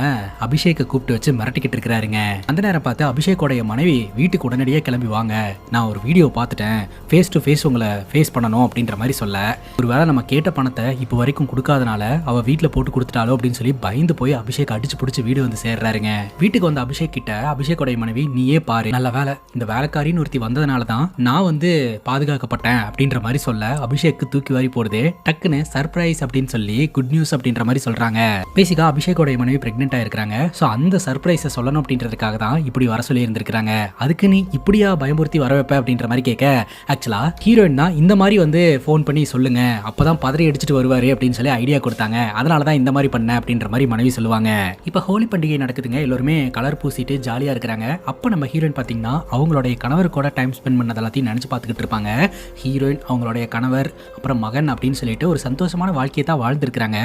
அபிஷேக்கை கூப்பிட்டு வச்சு மிரட்டிக்கிட்டு இருக்கிறாருங்க. அந்த நேரம் பார்த்து அபிஷேக்கோடைய மனைவி வீட்டுக்கு உடனடியே கிளம்பி வாங்க, நான் ஒரு வீடியோ பார்த்துட்டேன், ஃபேஸ் டு ஃபேஸ் உங்களை ஃபேஸ் பண்ணணும் அப்படின்ற மாதிரி சொல்ல, ஒருவேளை நம்ம கேட்ட பணத்தை இப்போ வரைக்கும் கொடுக்காதனால அவ வீட்டில் போட்டு கொடுத்துட்டாலோ அப்படின்னு சொல்லி பயந்து போய் அபிஷேக் அடிச்சு பிடிச்சி வீடு வந்து சேர்றாருங்க. வீட்டுக்கு வந்த அபிஷேக் கிட்ட அபிஷேக்கோடைய மனைவி, நீயே பாரு, நல்ல வேலை இந்த வேலைக்காரின்னு ஒருத்தி வந்ததுனால தான் நான் வந்து பாதுகாக்கப்பட்டேன் அப்படின்ற மாதிரி சொல்ல அபிஷேக்கு தூக்கி வாரி போடுது. டக்குன்னு சர்ப்ரைஸ் அப்படின்னு சொல்லி குட் நியூஸ் அப்படின்ற மாதிரி சொல்றாங்க. பேசிக்கா அபிஷேக்கோடைய மனைவி பிரெக்னென்ட் ஆயிருக்காங்க. ஸோ அந்த சர்ப்ரைஸை சொல்லணும் அப்படின்றதுக்காக தான் இப்படி வர சொல்லி இருந்திருக்காங்க. அதுக்கு நீ இப்படியா பயமுறுத்தி வர வைப்ப அப்படின்ற மாதிரி கேட்க, ஆக்சுவலா ஹீரோயின் தான் இந்த மாதிரி வந்து ஃபோன் பண்ணி சொல்லுங்க, அப்பதான் பதறி அடிச்சுட்டு வருவாரு அப்படின்னு சொல்லி ஐடியா கொடுத்தாங்க, அதனால தான் இந்த மாதிரி பண்ண அப்படின்ற மாதிரி மனைவி சொல்லுவாங்க. இப்போ ஹோலி பண்டிகை நடக்குதுங்க, எல்லாருமே கலர் பூசிட்டு ஜாலியா இருக்கிறாங்க. அப்போ நம்ம ஹீரோயின் பாத்தீங்கன்னா அவங்களுடைய கணவர் கூட டைம் ஸ்பெண்ட் பண்ணது எல்லாத்தையும் நினைச்சு பார்த்துக்கிட்டு இருப்பாங்க. ஹீரோயின் அவங்களுடைய கணவர் அப்புறம் மகன் அப்படின்னு சொல்லிட்டு ஒரு சந்தோஷமான வாழ்க்கையை தான் வாழ்ந்துருக்காங்க.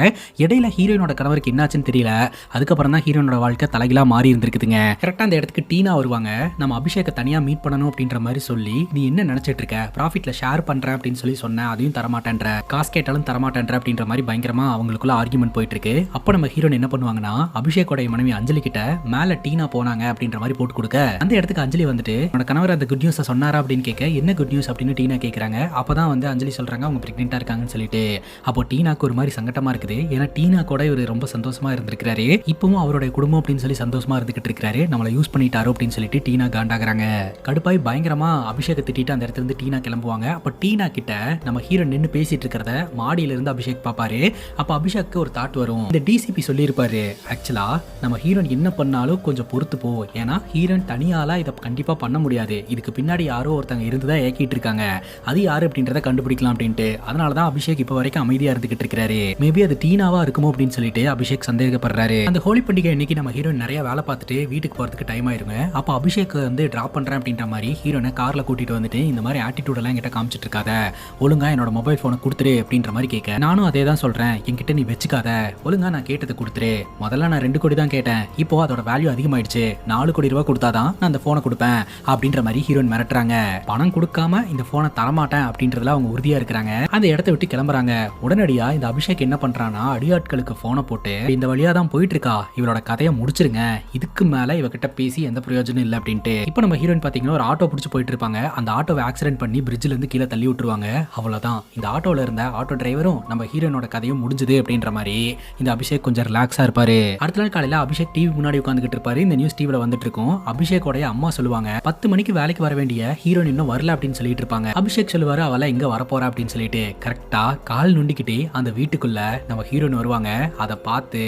இடையில ஹீரோயினோட கணவருக்கு என்னாச்சுன்னு தெரியல, அதுக்கப்புறம் தான் ஹீரோனோட வாழ்க்கை தலைகீழா மாறி இருந்திருக்குதுங்க. கரெக்டா அந்த இடத்துக்கு டீனா வருவாங்க. நம்ம அபிஷேக்கை தனியா மீட் பண்ணணும் அப்படின்ற மாதிரி சொல்லி, நீ என்ன நினைச்சிட்டு இருக்க, ப்ராஃபிட்ல ஷேர் பண்றேன் அப்படின்னு சொல்லி சொன்ன, அதையும் தரமாட்டேன்ற, காசு கேட்டாலும் தரமாட்டேன்ற அப்படின்ற மாதிரி பயங்கரமா அவங்களுக்குள்ள ஆர்குமெண்ட் போயிட்டு இருக்கு. அப்ப நம்ம ஹீரோயின் என்ன பண்ணுவாங்கன்னா, அபிஷேக்கோட மனைவி அஞ்சலி கிட்ட மேல டீனா போனாங்க அப்படின்ற மாதிரி போட்டு கொடுக்க, அந்த இடத்துக்கு அஞ்சலி வந்துட்டு உன்னோட கணவர் அந்த குட் நியூஸ் சொன்னாரா அப்படின்னு கேட்க, என்ன குட் நியூஸ் அப்படின்னு டீனா கேட்கறாங்க. அப்பதான் வந்து அஞ்சலி சொல்றாங்க அவங்க பிரெக்னெண்டா இருக்காங்கன்னு சொல்லிட்டு. அப்போ டீனாக்கு ஒரு மாதிரி சங்கட்டமா இருக்குது. ஏன்னா டீனா கூட இவர் ரொம்ப சந்தோஷமா இருந்திருக்காரு, இப்பவும் அவருடைய குடும்பம் அப்படின்னு சொல்லி சந்தோஷமா இருந்துகிட்டு இருக்காரு, நம்மளை யூஸ் பண்ணிட்டாரோ அப்படின்னு சொல்லிட்டு டீனா காண்டாகிறாங்க. கடுப்பாய் பயங்கரமா அபிஷேக் திட்டிட்டு அந்த இடத்துல இருந்து டீனா கிளம்புவாங்க. அப்ப டீனா கிட்ட நம்ம ஹீரோ நின்று பேசிட்டு இருக்கிறத மாடியில இருந்து அபிஷேக் அபிஷேக் பாப்பாரு. அப்ப அபிஷேக்கு ஒரு தாட் வரும். இந்த டிசிபி சொல்லியிருப்பாரு, ஆக்சுவலா நம்ம ஹீரோயின் என்ன பண்ணாலும் கொஞ்சம் பொறுத்து போ, ஏன்னா ஹீரோயின் தனியால இதை கண்டிப்பா பண்ண முடியாது, இதுக்கு பின்னாடி யாரோ ஒருத்தங்க இருந்துதான் ஏக்கிட்டு இருக்காங்க, அது யாரு அப்படின்றத கண்டுபிடிக்கலாம் அப்படின்ட்டு. அதனாலதான் அபிஷேக் இப்ப வரைக்கும் அமைதியா இருந்துகிட்டு இருக்காரு. மேபி அது டீனாவா இருக்குமோ அப்படின்னு சொல்லிட்டு அபிஷேக் சந்தேகப்படுறாரு. அந்த ஹோலி பண்டிகை இன்னைக்கு நம்ம ஹீரோயின் நிறைய வேலை பார்த்துட்டு வீட்டுக்கு போறதுக்கு டைம் ஆயிருங்க. அப்ப அபிஷேக் வந்து டிராப் பண்றேன் அப்படின்ற மாதிரி ஹீரோனை கார்ல கூட்டிட்டு வந்துட்டு இந்த மாதிரி ஆட்டிடியூட் எல்லாம் என்கிட்ட காமிச்சிட்டு இருக்காத, ஒழுங்கா என்னோட மொபைல் போனை கொடுத்துரு அப்படின்ற மாதிரி கேட்க, நானும் அதே தான் சொல்றேன், என்கிட்ட நீ வச்சுக்காத, ஒழுங்கா நான் கேட்டதை கொடுத்துரு, முதல்ல நான் 2 கோடி தான் கேட்டேன், இப்போ அதோட வேல்யூ அதிகமாயிடுச்சு, 4 கோடி ரூபாய் கொடுத்தாதான் நான் அந்த போனை கொடுப்பேன் அப்படின்ற மாதிரி ஹீரோயின் மிரட்டுறாங்க. பணம் கொடுக்காம இந்த போனை தரமாட்டேன் அப்படின்றதுல அவங்க உறுதியா இருக்கிறாங்க. அந்த இடத்த விட்டு கிளம்புறாங்க. உடனடியா இந்த அபிஷேக் என்ன பண்றானா, அடியாட்களுக்கு போனை போட்டு இந்த வழியா தான் போயிட்டு இருக்கா, இவளோட கதையை முடிச்சிருங்க, இதுக்கு மேல இவகிட்ட பேசி எந்த பிரயோஜனம் இல்லை அப்படின்ட்டு. இப்போ நம்ம ஹீரோயின் பாத்தீங்கன்னா ஒரு ஆட்டோ பிடிச்சு போயிட்டு இருப்பாங்க. அந்த ஆட்டோவை ஆக்சிடென்ட் பண்ணி பிரிட்ஜ்ல இருந்து கீழே தள்ளி விட்டுருவாங்க. அவ்வளவுதான், இந்த ஆட்டோல இருந்த ஆட்டோ டிரைவரும் நம்ம ஹீரோனோட கதையும் முடிஞ்சது அப்படின்ற மாதிரி இந்த அபிஷேக் கொஞ்சம் ரிலாக்ஸா இருப்பாரு. அடுத்த நாள் காலையில அபிஷேக் டிவி முன்னாடி உட்காந்துட்டு இருப்பாரு. இந்த நியூஸ் டிவில வந்துட்டு இருக்கும். அபிஷேக்கோடைய அம்மா சொல்லுவாங்க, 10 மணிக்கு வேலைக்கு வர வேண்டிய ஹீரோயின் இன்னும் வரல அப்படின்னு சொல்லிட்டு இருப்பாங்க. அபிஷேக் சொல்லுவாரு, அவளை எங்க வரப்போறா அப்படின்னு சொல்லிட்டு. கரெக்டா கால் நுண்டிக்கிட்டே அந்த வீட்டுக்குள்ள நம்ம ஹீரோயின் வருவாங்க. அதை பார்த்து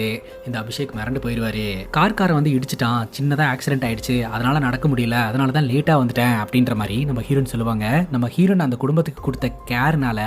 இந்த அபிஷேக் மிரண்டு போயிருவாரு. கார்கார வந்து இடிச்சிட்டான், சின்னதா ஆக்சிடென்ட் ஆயிடுச்சு, அதனால நடக்க முடியல, அதனாலதான் லேட்டா வந்துட்டேன் அப்படின்ற மாதிரி நம்ம ஹீரோயின் சொல்லுவாங்க. நம்ம ஹீரோயின் அந்த குடும்பத்துக்கு கொடுத்த கேர்னால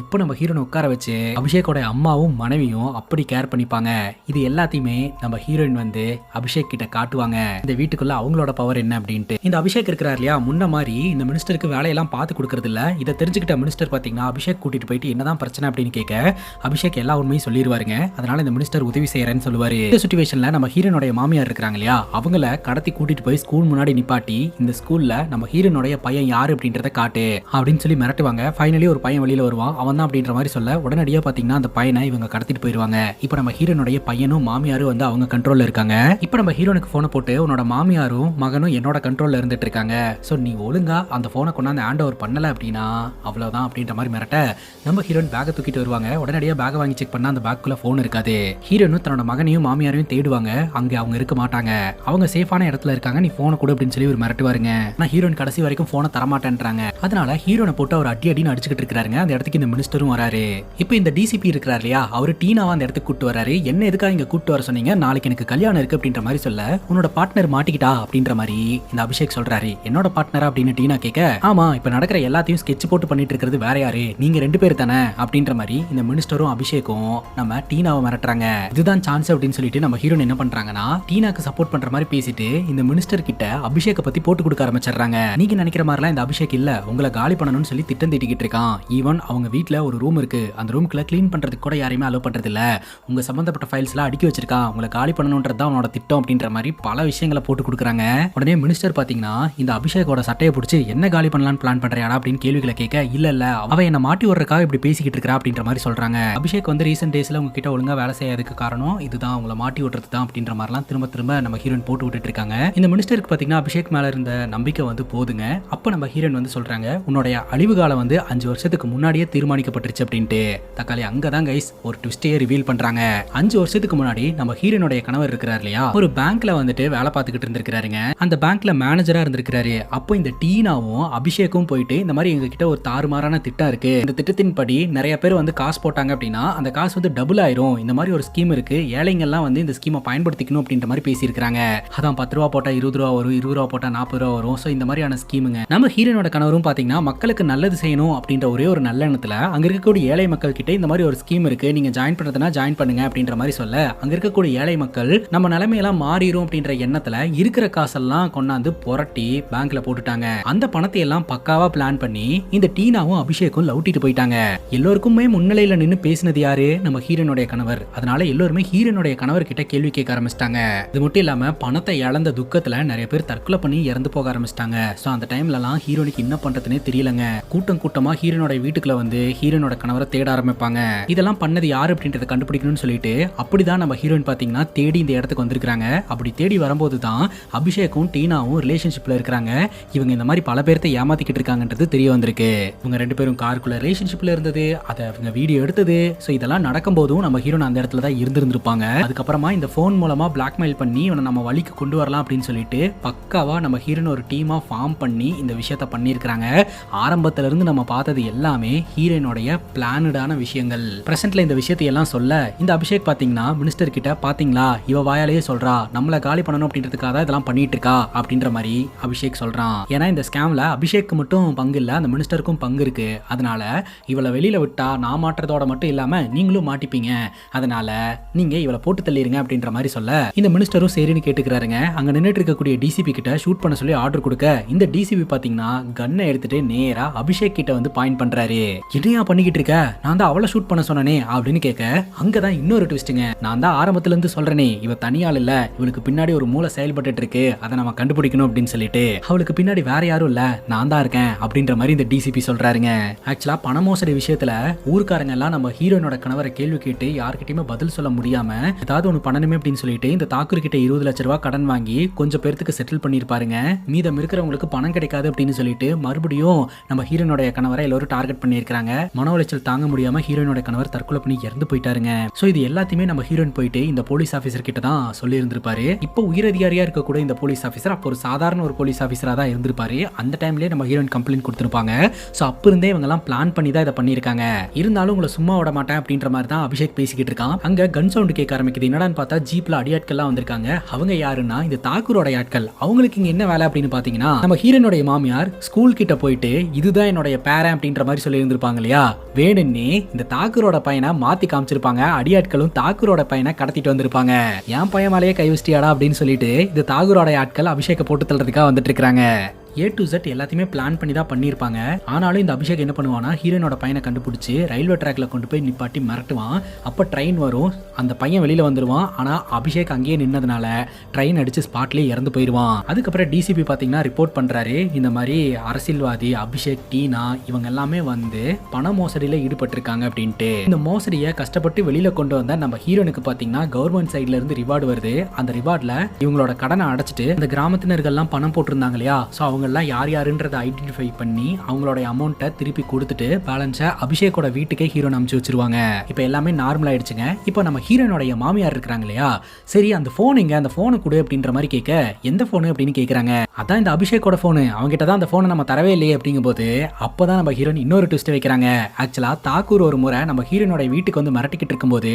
இப்போ நம்ம ஹீரோனை உட்கார வச்சு அபிஷேக்கோட அம்மாவும் மனைவியும் அப்படி கேர் பண்ணிப்பாங்க. இது எல்லாத்தையுமே நம்ம ஹீரோயின் வந்து அபிஷேக் கிட்ட காட்டுவாங்க, இந்த வீட்டுக்குள்ள அவங்களோட பவர் என்ன அப்படின்ட்டு. இந்த அபிஷேக் இருக்கிறார் இல்லையா, முன்ன மாதிரி இந்த மினிஸ்டருக்கு வேலையெல்லாம் பார்த்து கொடுக்கறது இல்ல. இதை தெரிஞ்சுக்கிட்ட மினிஸ்டர் பாத்தீங்கன்னா அபிஷேக் கூட்டிட்டு போயிட்டு என்னதான் பிரச்சனை அப்படின்னு கேட்க அபிஷேக் எல்லா உண்மையும் சொல்லிடுவாருங்க. அதனால இந்த மினிஸ்டர் உதவி செய்யறேன்னு சொல்லுவாரு. இந்த சிச்சுவேஷன்ல நம்ம ஹீரோனுடைய மாமியார் இருக்காங்க இல்லையா, அவங்கள கடத்தி கூட்டிட்டு போய் ஸ்கூல் முன்னாடி நிப்பாட்டி இந்த ஸ்கூல்ல நம்ம ஹீரோனுடைய பையன் யாரு அப்படின்றத காட்டு அப்படின்னு சொல்லி மிரட்டுவாங்க. ஃபைனலி ஒரு பையன் வெளியில வருவான், அவன் தான் அப்படின்ற மாதிரி சொல்ல உடனடியா பாத்தீங்கன்னா அந்த பையனை இவங்க கடத்திட்டு போயிருவாங்க. இப்போ நம்ம ஹீரோனுடைய பையனும் மாமியாரும் வந்து அவங்க கண்ட்ரோல்ல இருக்காங்க. இப்போ நம்ம ஹீரோனுக்கு போனை போட்டு உன்னோட மாமியாரும் மகனும் என்னோட கண்ட்ரோல்ல இருந்துட்டு இருக்காங்க, சோ நீ ஒழுங்கா அந்த போனை கொண்டாந்து ஹேண்ட் ஓவர் பண்ணல அப்படின்னா அவ்வளவுதான் அப்படின்ற மாதிரி மிரட்ட நம்ம ஹீரோன் பேக்கை தூக்கிட்டு வருவாங்க. உடனடியா பேக்கை வாங்கி செக் பண்ணா அந்த பேக்குள்ள போன் இருக்காது. ஹீரோனும் தன்னோட மகனையும் மாமியாரையும் தேடுவாங்க, அங்க அவங்க இருக்க மாட்டாங்க, அவங்க சேஃபான இடத்துல இருக்காங்க, நீ போனை கொடு அப்படின்னு சொல்லி ஒரு மிரட்டுவாருங்க. ஆனா ஹீரோன் கடைசி வரைக்கும் போனை தரமாட்டேன்றாங்க. அதனால ஹீரோனை போட்டு அவர் அடின்னு அடிச்சுக்கிட்டு இருக்காருங்க. அந்த இடத்துக்கு இந்த மினிஸ்டரும் வராரு. இப்போ இந்த டிசிபி இருக்கிறார் இல்லையா, அவரு டீனாவா அந்த இடத்துக்கு கூட்டு வராரு. என்ன எதுக்காக இங்க கூட்டு வர சொன்னீங்க, நாளைக்கு எனக்கு கல்யாணம் இருக்கு அப்படின்ற மாதிரி சொல்ல உன்னோட பார்ட்னர் மாட்டிக்கிட்டா அப்படின்ற மாதிரி இந்த அபிஷேக் சொல்றாரு. என்னோட பார்ட்னரா அப்படின்னு டீனா கேட்க, ஆமா இப்ப நடக்கிற எல்லாத்தையும் ஸ்கெட்ச் போட்டு பண்ணிட்டு இருக்கிறது வேற யாரு, நீங்க 2 பேர் தானே அப்படின்ற மாதிரி இந்த மினிஸ்டரும் அபிஷேக்கும் நம்ம டீனாவை மிரட்டுறாங்க. இதுதான் சான்ஸ் அப்படின்னு சொல்லிட்டு நம்ம ஹீரோன் என்ன பண்றாங்கன்னா டீனாக்கு சப்போர்ட் பண்ற மாதிரி பேசிட்டு இந்த மினிஸ்டர் கிட்ட அபிஷேக்கை பத்தி போட்டு கொடுக்க ஆரம்பிச்சிடுறாங்க. நீங்க நினைக்கிற மாதிரிலாம் இந்த அபிஷேக் இல்ல, உங்களை காலி பண்ணணும்னு சொல்லி திட்டம் தீட்டிக்கிட்டு இருக்கான். ஈவன் அவங்க வீட்ல ஒரு ரூம் இருக்கு, அந்த ரூம்குள்ள கிளீன் பண்றதுக்கு கூட யாரையுமே அலோ பண்றது இல்ல, உங்க சம்பந்தப்பட்ட ஃபைல்ஸ் எல்லாம் அடுக்கி வச்சிருக்கான், உங்களை காலி பண்ணணும்ன்றது தான் அவனோட திட்டம் அப்படின்ற மாதிரி பல விஷயங்களை போட்டு கொடுக்குறாங்க. உடனே மினிஸ்டர் பாத்தீங்கன்னா இந்த அபிஷேக்கோட சட்டையை பிடிச்சி என்ன காலி பண்ணலாம்னு பிளான் பண்றியாடா அப்படின்னு கேள்விகளை கேட்க, இல்ல அவ என்ன மாட்டி விடுறதுக்காக இப்படி பேசிக்கிட்டு இருக்கா அப்படின்ற மாதிரி சொல்றாங்க. அபிஷேக் வந்து ரீசென்ட் டேஸ்ல உங்ககிட்ட ஒழுங்கா வேலை செய்யாததுக்கு காரணம் இதுதான், உங்களை மாட்டி விடுறது தான் அப்படின்ற மாதிரிலாம் திரும்ப நம்ம ஹீரோயின் போட்டு விட்டுட்டு இருக்காங்க. இந்த மினிஸ்டருக்கு பாத்தீங்கன்னா அபிஷேக் மேல இருந்த நம்பிக்கை வந்து போதுங்க. அப்ப நம்ம ஹீரோயின் வந்து சொல்றாங்க, உன்னுடைய அழிவு காலம் வந்து 5 வருஷத்துக்கு முன்னாடியே தீர்மானிக்கப்பட்டுருச்சு அப்படின்ட்டு. தக்காளி அங்கதான் கைஸ் ஒரு ட்விஸ்டே ரிவீல் பண்றாங்க. 5 வருஷத்துக்கு முன்னாடி நம்ம ஹீரோனுடைய கணவர் இருக்கிறார் இல்லையா, ஒரு பேங்க்ல வந்துட்டு வேலை பார்த்துக்கிட்டு இருந்திருக்காருங்க. அந்த பேங்க்ல மேனேஜரா இருந்திருக்காரு. அப்போ இந்த டீனாவும் அபிஷேக்கும் போயிட்டு இந்த மாதிரி எங்க கிட்ட ஒரு தாறுமாறான திட்டம் இருக்கு, இந்த திட்டத்தின்படி நிறைய பேர் வந்து காசு போட்டாங்க அப்படின்னா அந்த காசு வந்து டபுள் ஆயிரும், இந்த மாதிரி ஒரு ஸ்கீம் இருக்கு, ஏழைங்க எல்லாம் வந்து இந்த ஸ்கீமை பயன்படுத்திக்கணும் அப்படின்ற மாதிரி பேசியிருக்காங்க. அதான் 10 ரூபா போட்டா 20 ரூபா வரும், 20 ரூபா போட்டா 40 ரூபா வரும். சோ இந்த மாதிரியான ஸ்கீமுங்க. நம்ம ஹீரோனோட கணவரும் பாத்தீங்கன்னா மக்களுக்கு நல்லது செய்யணும் அப்படின்ற ஒரே ஒரு நல்ல எண்ணத்துல அங்க இருக்கக்கூடிய ஏழை மக்கள் கிட்ட இந்த மாதிரி ஒரு ஸ்கீம் இருக்கு, நீங்க ஜாயின் பண்றதுனா ஜாயின் பண்ணுங்க அப்படின்ற மாதிரி சொல்ல அங்க இருக்கக்கூடிய ஏழை மக்கள் நம்ம நிலைமையெல்லாம் மாறிடும் அப்படின்ற எண்ணத்துல இருக்கிற காசெல்லாம் கொண்டாந்து புரட்டி பேங்க்ல போட்டுட்டாங்க. அந்த பணத்தை எல்லாம் பக்காவா பிளான் பண்ணி இந்த டீனாவும் அபிஷேக்கும் லவுட்டிட்டு போயிட்டாங்க. எல்லோருக்குமே முன்னிலையில நின்னு பேசினது யாரு, நம்ம ஹீரோனுடைய கணவர். அதனால எல்லாருமே ஹீரோனுடைய கணவர் கிட்ட கேள்வி கேட்க ஆரம்பிச்சிட்டாங்க. இது மட்டும் இல்லாம பணத்தை இழந்த துக்கத்துல நிறைய பேர் தற்கொலை பண்ணி இறந்து போக ஆரம்பிச்சிட்டாங்க. சோ அந்த டைம்ல எல்லாம் ஹீரோனுக்கு என்ன பண்றதுன்னே தெரியலங்க. கூட்டமா ஹீரோனோட வீட்டுக்குள்ள வந்து ஹீரோனோட கணவரை தேட ஆரம்பிப்பாங்க. இதெல்லாம் பண்ணது யாரு அப்படின்றத கண்டுபிடிக்கணும்னு சொல்லிட்டு அப்படிதான் நம்ம ஹீரோயின் பாத்தீங்கன்னா தேடி இந்த இடத்துக்கு வந்திருக்காங்க. அப்படி தேடி வரும்போது தான் அபிஷேக்கும் டீனாவும் ரிலேஷன்ஷிப்ல இருக்காங்க. இவங்க இந்த மாதிரி பல பேர்த்தை ஏமாத்திக்கிட்டு இருக்காங்கன்றது தெரிய வந்திருக்கு. இவங்க 2 பேரும் காருக்குள்ள ரிலேஷன்ஷிப்ல இருந்தது, அதை அவங்க வீடியோ எடுத்தது. சோ இதெல்லாம் நடக்கும் போதும் நம்ம ஹீரோன் அந்த இடத்துல தான் இருந்திருப்பாங்க. அதுக்கப்புறமா இந்த போன் மூலமா பிளாக்மெயில் பண்ணி இவனை நம்ம வழிக்கு கொண்டு வரலாம் அப்படின்னு சொல்லிட்டு பக்காவா நம்ம ஹீரோன் ஒரு டீமா ஃபார்ம் பண்ணி இந்த விஷயத்த பண்ணியிருக்காங்க. ஆரம்பத்துல இருந்து நம்ம பார்த்தது எல்லாமே ஹீரோனுடைய பிளானடான விஷயங்கள். சொல்றார்கள். பிரசன்ட்ல இந்த விஷயத்தை எல்லாம் சொல்ல இந்த அபிஷேக் பாத்தீங்கன்னா மினிஸ்டர் கிட்ட பாத்தீங்களா இவ வாயாலேயே சொல்றா நம்மள காலி பண்ணணும் அப்படின்றதுக்காக தான் இதெல்லாம் பண்ணிட்டு இருக்கா அப்படின்ற மாதிரி அபிஷேக் சொல்றான். ஏன்னா இந்த ஸ்கேம்ல அபிஷேக்கு மட்டும் பங்கு இல்ல, அந்த மினிஸ்டருக்கும் பங்கு இருக்கு. அதனால இவளை வெளியில விட்டா நான் மாட்டுறதோட மட்டும் இல்லாம நீங்களும் மாட்டிப்பீங்க, அதனால நீங்க இவளை போட்டு தள்ளிருங்க அப்படின்ற மாதிரி சொல்ல இந்த மினிஸ்டரும் சரின்னு கேட்டுக்கிறாருங்க. அங்க நின்றுட்டு இருக்கக்கூடிய டிசிபி கிட்ட ஷூட் பண்ண சொல்லி ஆர்டர் கொடுக்க இந்த டிசிபி பாத்தீங்கன்னா கன்னை எடுத்துட்டு நேரா அபிஷேக் கிட்ட வந்து பாயிண்ட் பண்றாரு. என்னையா பண்ணிக்கிட்டு இருக்க, நான் தான் அவளை ஷூட் பண்ண சொன்னனே அப்படின்னு கேட்க அங்கதான் இன்னொரு ட்விஸ்ட்டுங்க. நான் தான் ஆரம்பத்துல இருந்து சொல்றேனே இவ தனியாள் இல்ல, இவளுக்கு பின்னாடி ஒரு மூளை செயல்பட்டு இருக்கு, அதை நம்ம கண்டுபிடிக்கணும் அப்படின்னு சொல்லிட்டு அவளுக்கு பின்னாடி வேற யாரும் இல்ல நான் தான் இருக்கேன் அப்படின்ற மாதிரி இந்த டிசிபி சொல்றாருங்க. ஆக்சுவலா பண மோசடி விஷயத்துல ஊர்க்காரங்க எல்லாம் நம்ம ஹீரோனோட கணவரை கேள்வி கேட்டு யார்கிட்டயுமே பதில் சொல்ல முடியாம ஏதாவது ஒண்ணு பண்ணணுமே அப்படின்னு சொல்லிட்டு இந்த தாக்கூர் கிட்ட 20 லட்சம் ரூபாய் கடன் வாங்கி கொஞ்சம் பேருக்கு செட்டில் பண்ணிருப்பாருங்க. மீதம் இருக்கிறவங்களுக்கு பணம் கிடைக்காது அப்படின்னு சொல்லிட்டு மறுபடியும் நம்ம ஹீரோனோட கணவரை எல்லாரும் டார்கெட் பண்ணிருக்காங்க. மன உளைச்சல் தாங்க முடியாம ஹீரோனோட கணவர் தற்கொலை பண்ணி இறந்து போயிட்டாருங்க. சோ இது எல்லாத்தையுமே நம்ம ஹீரோயின் போயிட்டு இந்த போலீஸ் ஆபீசர் கிட்ட தான் சொல்லி இருந்திருப்பாரு. இப்போ உயரதிகாரியா இருக்க கூட இந்த போலீஸ் ஆபீசர் அப்போ ஒரு சாதாரண ஒரு போலீஸ் ஆபீசரா தான் இருந்திருப்பாரு. அந்த டைம்லயே நம்ம ஹீரோயின் கம்ப்ளைண்ட் கொடுத்திருப்பாங்க. சோ அப்ப இருந்தே இவங்க எல்லாம் பிளான் பண்ணி தான் இதை பண்ணிருக்காங்க. இருந்தாலும் உங்களை சும்மா விட மாட்டேன் அப்படின்ற மாதிரி தான் அபிஷேக் பேசிக்கிட்டு இருக்கான். அங்க கன் சவுண்ட் கேட்க ஆரம்பிக்குது. என்னடான்னு பார்த்தா ஜீப்ல அடியாட்கள்லாம் வந்திருக்காங்க. அவங்க யாருன்னா இந்த தாக்கூரோட ஆட்கள். அவங்களுக்கு இங்க என்ன வேலை அப்படின்னு பாத்தீங்கன்னா நம்ம ஹீரோனுடைய மாமியார் ஸ்கூல் கிட்ட போயிட்டு இதுதான் என்னுடைய பேரன் அப்படின்ற மாதிரி சொல்லி இருந்திருப்பாங்க இல்லையா, வேணும்னே இந்த தாக்கூரோட பையனை மாத்தி காமிச்சிருப்பாங்க. அடியாட்களும் தாக்கூரோட பையனை கடத்திட்டு வந்திருப்பாங்க. என் பையன் மேலேயே கை வச்சிட்டியாடா அப்படின்னு சொல்லிட்டு இந்த தாக்கூரோட ஆட்கள் அபிஷேக்கை போட்டு தள்ளுறதுக்காக வந்துட்டு இருக்காங்க. A to Z எல்லாத்தையுமே பிளான் பண்ணி தான் பண்ணியிருப்பாங்க. ஆனாலும் இந்த அபிஷேக் என்ன பண்ணுவானா ஹீரோனோட பையனை கண்டுபிடிச்சி ரயில்வே ட்ராக்ல கொண்டு போய் நிப்பாட்டி மிரட்டுவான். அப்போ ட்ரெயின் வரும், அந்த பையன் வெளியில வந்துருவான். ஆனா அபிஷேக் அங்கேயே நின்னதுனால ட்ரெயின் அடிச்சு ஸ்பாட்லயே இறந்து போயிடுவான். அதுக்கப்புறம் டிசிபி பாத்தீங்கன்னா ரிப்போர்ட் பண்றாரு. இந்த மாதிரி அரசியல்வாதி அபிஷேக், டீனா இவங்க எல்லாமே வந்து பண மோசடியில ஈடுபட்டிருக்காங்க அப்படின்ட்டு. இந்த மோசடியை கஷ்டப்பட்டு வெளியில கொண்டு வந்த நம்ம ஹீரோனுக்கு பாத்தீங்கன்னா கவர்மெண்ட் சைட்ல இருந்து ரிவார்டு வருது. அந்த ரிவார்ட்ல இவங்களோட கடனை அடைச்சிட்டு இந்த கிராமத்தினர்கள் எல்லாம் பணம் போட்டிருந்தாங்க இல்லையா, ஸோ அவங்க எல்லாம் யார் யாருன்றதை ஐடென்டிஃபை பண்ணி அவங்களோட அமௌண்ட்டை திருப்பி கொடுத்துட்டு பேலன்ஸை அபிஷேக்கோட வீட்டுக்கே ஹீரோன் அனுப்பிச்சு வச்சிருவாங்க. இப்போ எல்லாமே நார்மல் ஆயிடுச்சுங்க. இப்போ நம்ம ஹீரோனோட மாமியார் இருக்கிறாங்க இல்லையா, சரி அந்த போன் எங்க, அந்த போனை கொடு அப்படின்ற மாதிரி கேட்க எந்த போனு அப்படின்னு கேட்குறாங்க. அதான் இந்த அபிஷேக்கோட போனு, அவங்ககிட்ட தான் அந்த போனை நம்ம தரவே இல்லையே அப்படிங்கும் போது அப்போதான் நம்ம ஹீரோன் இன்னொரு ட்விஸ்ட் வைக்கிறாங்க. ஆக்சுவலா தாக்கூர் ஒரு முறை நம்ம ஹீரோனோட வீட்டுக்கு வந்து மிரட்டிக்கிட்டு இருக்கும்போது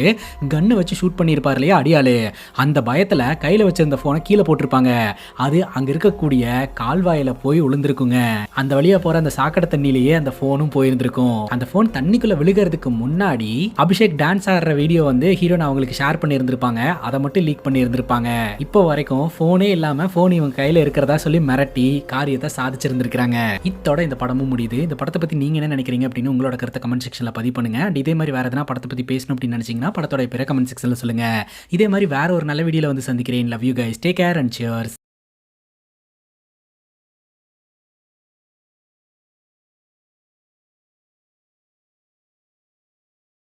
கன்னு வச்சு ஷூட் பண்ணியிருப்பார் இல்லையா அடியாளு, அந்த பயத்தில் கையில் வச்சிருந்த போனை கீழே போட்டிருப்பாங்க. அது அங்க இருக்கக்கூடிய கால்வாயில போய் விழுந்திருக்குங்க. அந்த வழியா போற அந்த சாக்கடை தண்ணியிலேயே அந்த போனும் போயிருந்திருக்கும். அந்த போன் தண்ணிக்குள்ள விழுகிறதுக்கு முன்னாடி அபிஷேக் டான்ஸ் ஆடுற வீடியோ வந்து ஹீரோன் அவங்களுக்கு ஷேர் பண்ணி இருந்திருப்பாங்க. அதை மட்டும் லீக் பண்ணி இருந்திருப்பாங்க. இப்போ வரைக்கும் போனே இல்லாம போன் இவங்க கையில இருக்கிறதா சொல்லி மிரட்டி காரியத்தை சாதிச்சிருந்திருக்காங்க. இத்தோட இந்த படமும் முடியுது. இந்த படத்தை பத்தி நீங்க என்ன நினைக்கிறீங்க அப்படின்னு உங்களோட கருத்தை கமெண்ட் செக்ஷன்ல பதிவு பண்ணுங்க. இதே மாதிரி வேற எதனா படத்தை பத்தி பேசணும் அப்படின்னு நினைச்சீங்கன்னா படத்தோட பேரை கமெண்ட் செக்ஷன்ல சொல்லுங்க. இதே மாதிரி வேற ஒரு நல்ல வீடியோல வந்து சந்திக்கிறேன். Love you guys, take care and cheers.